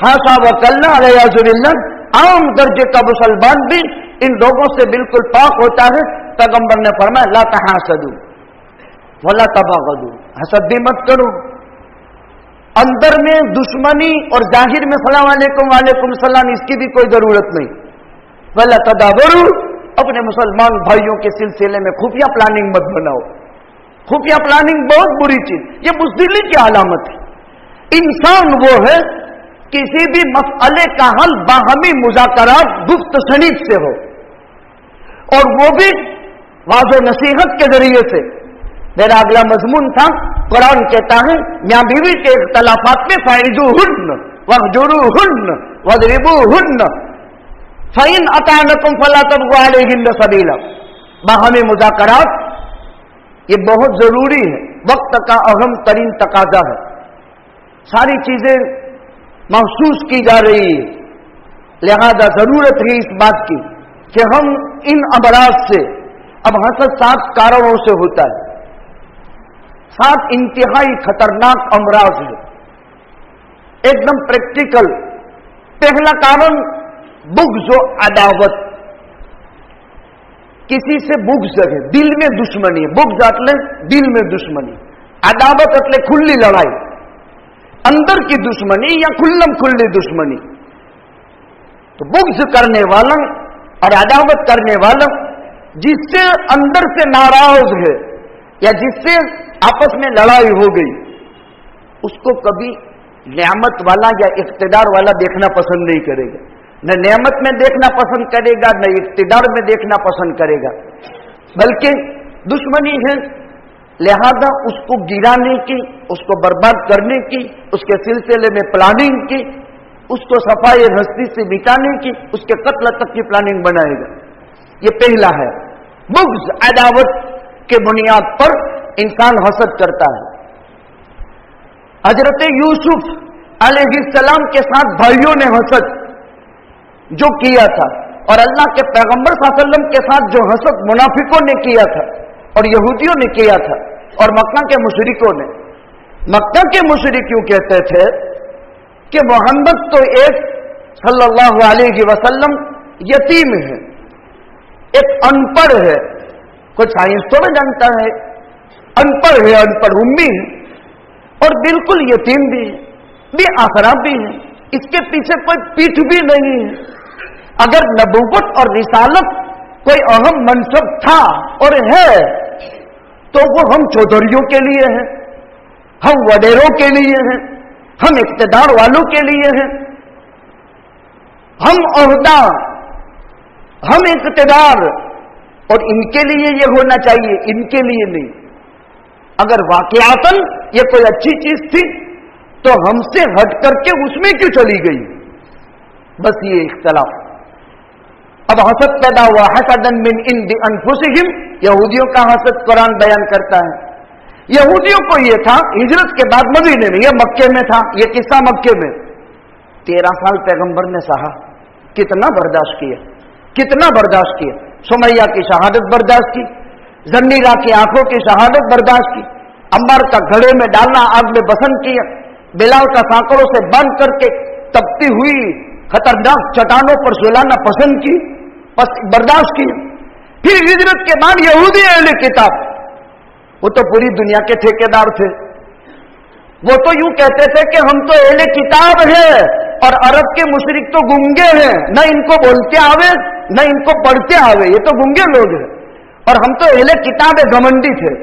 हासा वकल्ला अलैहिल्लाह, आम दर्जे का मुसलमान भी इन लोगों से बिल्कुल पाक होता है। पैगंबर ने फरमाया ला तहासदू वला तबागदू, हसद भी मत करो। अंदर में दुश्मनी और जाहिर में सलाम अलैकुम वालेकुम सलाम, इसकी भी कोई जरूरत नहीं। वला तदाबरू, अपने मुसलमान भाइयों के सिलसिले में खुफिया प्लानिंग मत बनाओ। खुफिया प्लानिंग बहुत बुरी चीज, ये बुज़दिली की अलामत है। इंसान वो है किसी भी मसले का हल बाहमी मुज़ाकरात गुफ्त शनीफ से हो, और वो भी वाज़ो नसीहत के जरिए से। मेरा अगला मजमून था, कुरान कहता है मियां बीवी के इख्तलाफात में फ़ाइज़ूहुन्न वहजुरूहुन्न वज़रिबूहुन्न फ़इन अताअनकुम फला तबगू अलैहिन्न सबीला। बाहमी मुज़ाकरात ये बहुत जरूरी है, वक्त का अहम तरीन तकाजा है। सारी चीजें महसूस की जा रही है, लिहाजा जरूरत है इस बात की कि हम इन अमराज से, अब हसद 7 कारणों से होता है, 7 इंतहाई खतरनाक अमराज है, एकदम प्रैक्टिकल। पहला कारण बुग़्ज़ व अदावत, किसी से बुग़्ज़ है, दिल में दुश्मनी है। बुग़्ज़ એટલે दिल में दुश्मनी, अदावत એટલે खुली लड़ाई, अंदर की दुश्मनी या खुल्लम खुल्ली दुश्मनी। तो बुग़्ज़ करने वाला और अदावत करने वाला जिससे अंदर से नाराज है या जिससे आपस में लड़ाई हो गई, उसको कभी नेमत वाला या इक़्तिदार वाला देखना पसंद नहीं करेगा। न नेमत में देखना पसंद करेगा, न इक़्तिदार में देखना पसंद करेगा, बल्कि दुश्मनी है। लिहाजा उसको गिराने की, उसको बर्बाद करने की, उसके सिलसिले में प्लानिंग की, उसको सफाई हस्ती से मिटाने की, उसके कत्ल तक की प्लानिंग बनाएगा। ये पहला है। बुग़्ज़ अदावत के बुनियाद पर इंसान हसद करता है। हजरत यूसुफ अलैहिस्सलाम के साथ भाइयों ने हसद जो किया था, और अल्लाह के पैगंबर सल्लल्लाहु अलैहि वसल्लम के साथ जो हसद मुनाफिकों ने किया था और यहूदियों ने किया था और मक्का के मुशरिकों ने। मक्का के मुशरिक यूं कहते थे कि मोहम्मद तो एक सल्लल्लाहु अलैहि वसल्लम यतीम है, एक अनपढ़ है, कोई साइंस तो नहीं जानता है, अनपढ़ है, अनपढ़ उम्मी है, और बिल्कुल यतीम भी है, बेआसरा भी है, इसके पीछे कोई पीठ भी नहीं है। अगर नबूवत और रिसालत कोई अहम मनसब था और है तो वो हम चौधरियों के लिए है, हम वडेरों के लिए हैं, हम इक़्तिदार वालों के लिए हैं, हम ओहदा, हम इक़्तिदार, और इनके लिए ये होना चाहिए, इनके लिए नहीं। अगर वाक़यातन ये कोई अच्छी चीज थी तो हमसे हट करके उसमें क्यों चली गई? बस ये इख्तलाफ। अब हसद पैदा हुआ, हसदन मिन इंदी अनफुसिहिम, यहूदियों का हसद कुरान बयान करता है। यहूदियों को ये था हिजरत के बाद मदीने में, ये मक्के में था, ये किस्सा मक्के में 13 साल पैगंबर ने सहा, कितना बर्दाश्त किया, कितना बर्दाश्त किया। सुमैया की शहादत बर्दाश्त की, जन्नीरा की आंखों की शहादत बर्दाश्त की, अम्बार का घड़े में डालना आग में बसन किया, बिलाल का सांकड़ों से बंद करके तपती हुई खतरनाक चट्टानों पर सुलाना पसंद की, बर्दाश्त की। फिर हिजरत के बाद यहूदी अहले किताब, वो तो पूरी दुनिया के ठेकेदार थे, वो तो यूं कहते थे कि हम तो अहले किताब हैं और अरब के मुशरिक तो गुंगे हैं, न इनको बोलते आवे न इनको पढ़ते आवे, ये तो गुंगे लोग हैं, और हम तो अहले किताब घमंडी थे,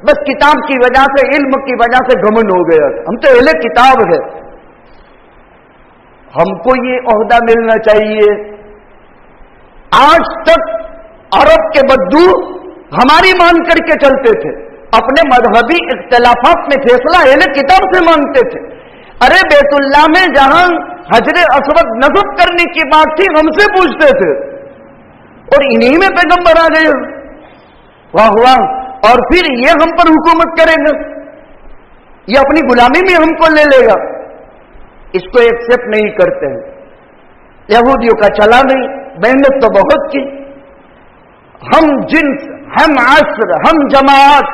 बस किताब की वजह से, इल्म की वजह से घमंड हो गया, हम तो अहले किताब है, हमको ये ओहदा मिलना चाहिए। आज तक अरब के बद्दू हमारी मान करके चलते थे, अपने मजहबी इख्तिलाफात में फैसला अहले किताब से मांगते थे। अरे बैतुल्लाह में जहां हजरे अस्वद नज़ब करने की बात थी हमसे पूछते थे, और इन्हीं में पैगंबर आ गए, वाह वाह, और फिर ये हम पर हुकूमत करेगा, ये अपनी गुलामी में हमको ले लेगा, इसको एक्सेप्ट नहीं करते हैं। यहूदियों का चला नहीं, मेहनत तो बहुत की, हम जिन्स, हम अस्र, हम जमात,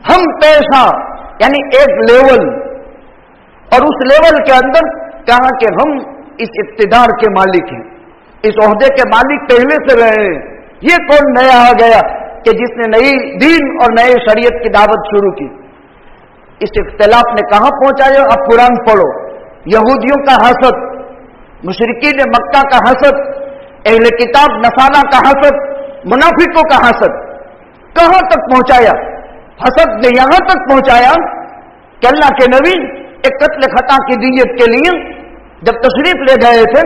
हम पैसा, यानी एक लेवल, और उस लेवल के अंदर कहा कि हम इस इक्तिदार के मालिक हैं, इस ओहदे के मालिक पहले से रहे हैं, ये कौन नया आ गया कि जिसने नई दीन और नए शरीयत की दावत शुरू की। इस इख्तिलाफ ने कहां पहुंचाया? अब कुरान पढ़ो, यहूदियों का हसद, मुशरिकीन मक्का का हसद, अहले किताब नसारा का हसद, मुनाफिकों का हसद, कहां तक पहुंचाया? हसद ने यहां तक पहुंचाया कि अल्लाह के नबी एक कत्ल खता की दियत के लिए जब तशरीफ ले गए थे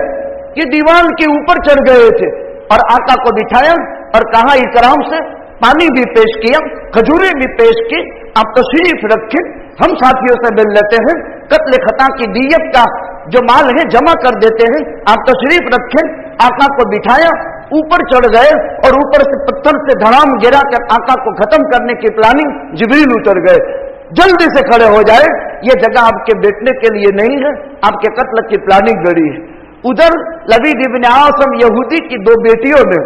कि दीवान के ऊपर चढ़ गए थे और आका को बिठाया और कहा इकराम से, पानी भी पेश किया, खजूरें भी पेश की, आप तशरीफ रखें, हम साथियों से मिल लेते हैं, कत्ल खता की दियत का जो माल है जमा कर देते हैं, आप तशरीफ रखें। आका को बिठाया, ऊपर चढ़ गए और ऊपर से पत्थर से धड़ाम गिरा कर आका को खत्म करने की प्लानिंग, जिब्रील उतर गए, जल्दी से खड़े हो जाए, ये जगह आपके बैठने के लिए नहीं है, आपके कत्ल की प्लानिंग गड़ी है। उधर लबीद इब्न आसम यहूदी की 2 बेटियों ने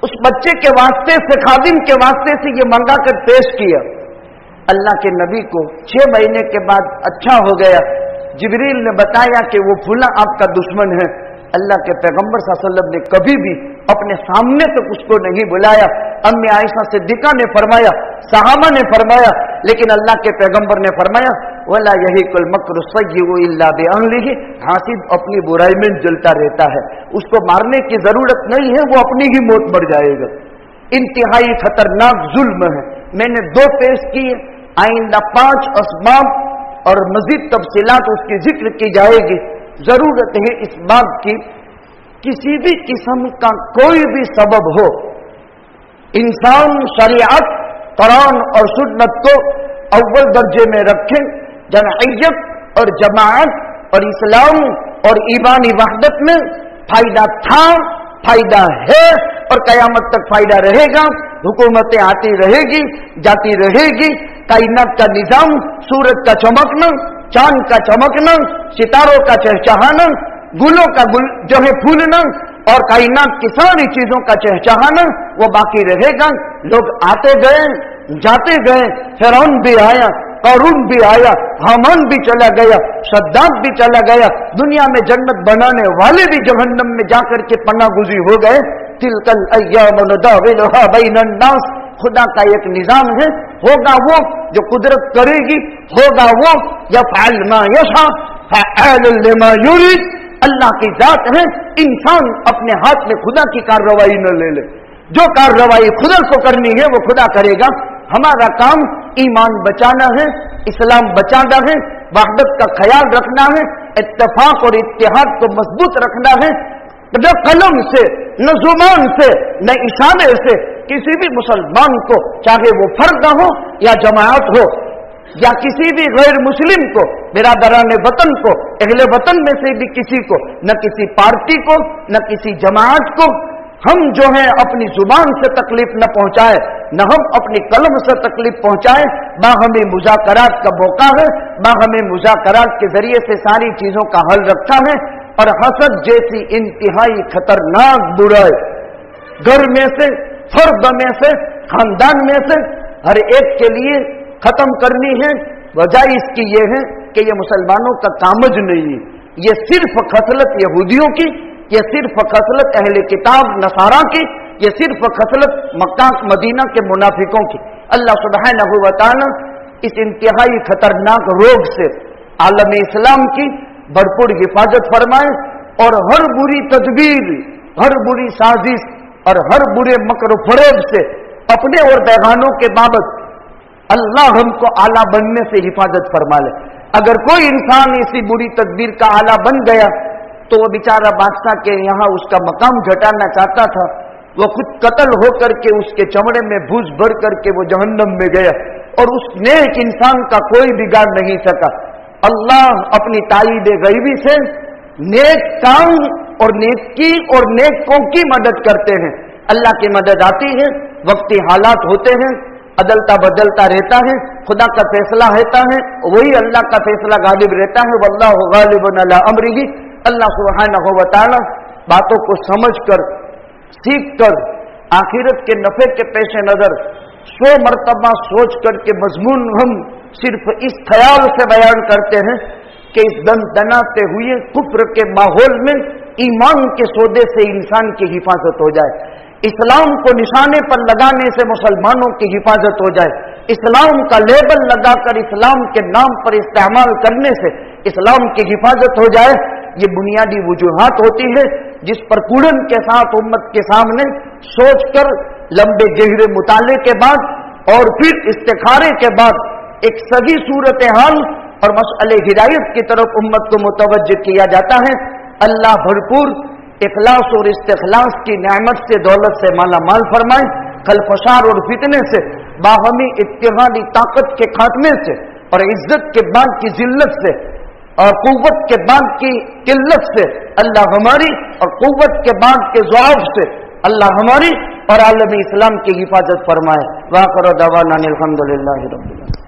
उस बच्चे के वास्ते से, खादिम के वास्ते से ये मंगा कर पेश किया। अल्लाह के नबी को 6 महीने के बाद अच्छा हो गया। जिब्रील ने बताया कि वो फूला आपका दुश्मन है। अल्लाह के पैगंबर सल्लल्लाहु अलैहि वसल्लम ने कभी भी अपने सामने तक उसको नहीं बुलाया। अम्मे आयशा सिद्दीका ने फरमाया, सहाबा ने फरमाया, लेकिन अल्लाह के पैगंबर ने फरमाया, वला यही कुल मक्र सय्यु इल्ला बिअहलिही, हासिद अपनी बुराई में जलता रहता है, उसको मारने की जरूरत नहीं है, वो अपनी ही मौत मर जाएगा। इंतहाई खतरनाक जुल्म है। मैंने 2 पेश किए, आइंदा 5 असबाब और मजीद तफसीलात उसकी जिक्र की जाएगी। जरूरत है इस बात की, किसी भी किस्म का कोई भी सबब हो, इंसान शरीयत, कुरान और सुन्नत को अव्वल दर्जे में रखें। जमइयत और जमाअत और इस्लाम और ईमानी वहदत में फायदा था, फायदा है और कयामत तक फायदा रहेगा। हुकूमतें आती रहेगी, जाती रहेगी, कायनात का निजाम, सूरज का चमकना, चांद का चमकना, सितारों का चहचहाना, गुलों का गुल जो है फूलना और कायनात की सारी चीजों का चहचहाना, वो बाकी रहेगा। लोग आते गए, जाते गए, फिरौन भी आया, क़ारून भी आया, हामान भी चला गया, सद्दाम भी चला गया, दुनिया में जन्नत बनाने वाले भी जहन्नम में जाकर के पनागुज़ी हो गए। तिलकल अय्याम नुदाविलुहा बैनन नास, खुदा का एक निजाम है, होगा वो जो कुदरत करेगी, होगा वो यफ़अल मा यशा फ़अल लिमा युरीद। अल्लाह की जात है, इंसान अपने हाथ में खुदा की कार्रवाई न ले ले। जो कार्रवाई खुदा को करनी है वो खुदा करेगा। हमारा काम ईमान बचाना है, इस्लाम बचाना है, वहदत का ख्याल रखना है, इत्तेफाक और इत्तेहाद को मजबूत रखना है। न कलम से, न जुबान से, न इशारे से किसी भी मुसलमान को, चाहे वो फर्द हो या जमात हो या किसी भी गैर मुस्लिम को, बिरादरान वतन को, अहले वतन में से भी किसी को, न किसी पार्टी को, न किसी जमात को हम जो है अपनी जुबान से तकलीफ न पहुंचाए, न हम अपनी कलम से तकलीफ पहुंचाए। बाहमी मुज़ाकरात का मौका है, बाहमी मुज़ाकरात के जरिए से सारी चीजों का हल रखा है। और हसद जैसी इंतहाई खतरनाक बुराई घर में से, फर्द में से, खानदान में से हर एक के लिए खत्म करनी है। वजह इसकी ये है कि ये मुसलमानों का कामज नहीं है, ये सिर्फ खसलत यहूदियों की, ये सिर्फ खसलत अहले किताब नसारा की, ये सिर्फ खसलत मक्का मदीना के मुनाफिकों की। अल्लाह सुब्हानहू व तआला इस इंतहाई खतरनाक रोग से आलम इस्लाम की भरपूर हिफाजत फरमाए और हर बुरी तदबीर, हर बुरी साजिश और हर बुरे मकर फरेब से अपने और पैगानों के बाबत अल्लाह हमको आला बनने से हिफाजत फरमा ले। अगर कोई इंसान इसी बुरी तदबीर का आला बन गया तो वो बेचारा बादशाह के यहाँ उसका मकाम घटाना चाहता था, वो खुद कत्ल होकर के उसके चमड़े में भूस भर करके वो जहन्नम में गया और उस नेक इंसान का कोई बिगाड़ नहीं सका। अल्लाह अपनी ताईद गैबी से नेक काम और नेकी और नेकों की मदद करते हैं। अल्लाह की मदद आती है, वक्ती हालात होते हैं, अदलता बदलता रहता है, खुदा का फैसला रहता है, वही अल्लाह का फैसला गालिब रहता है। वल्लाहु गालिबुन अला अम्रिही। अल्लाह सुब्हानहू व तआला बातों को समझकर, सीखकर, आखिरत के नफे के पेश नजर 100 मरतबा सोच करके मजमून हम सिर्फ इस ख्याल से बयान करते हैं कि इस दनाते हुए कुफ्र के माहौल में ईमान के सौदे से इंसान की हिफाजत हो जाए, इस्लाम को निशाने पर लगाने से मुसलमानों की हिफाजत हो जाए, इस्लाम का लेबल लगाकर इस्लाम के नाम पर इस्तेमाल करने से इस्लाम की हिफाजत हो जाए। ये बुनियादी वजूहात होती है जिस पर कूड़न के साथ उम्मत के सामने सोचकर लंबे गहरे मुताले के बाद और फिर इस्तिखारे के बाद एक सही सूरत हाल اور مسئلے ہدایت کی طرف امت کو متوجہ کیا جاتا ہے۔ اللہ بھرپور اخلاص اور استخلاص کی نعمت سے، دولت سے مالا مال فرمائے، خلفشار اور فتنے سے، باہمی اتحادی طاقت کے خاتمے سے، اور عزت کے بعد کی ذلت سے، اور قوت کے بعد کی قلت سے اللہ ہماری، اور قوت کے بعد کے ضعف سے اللہ ہماری اور عالم اسلام کی حفاظت فرمائے۔ وآخر دعوانا الحمدللہ رب العالمین۔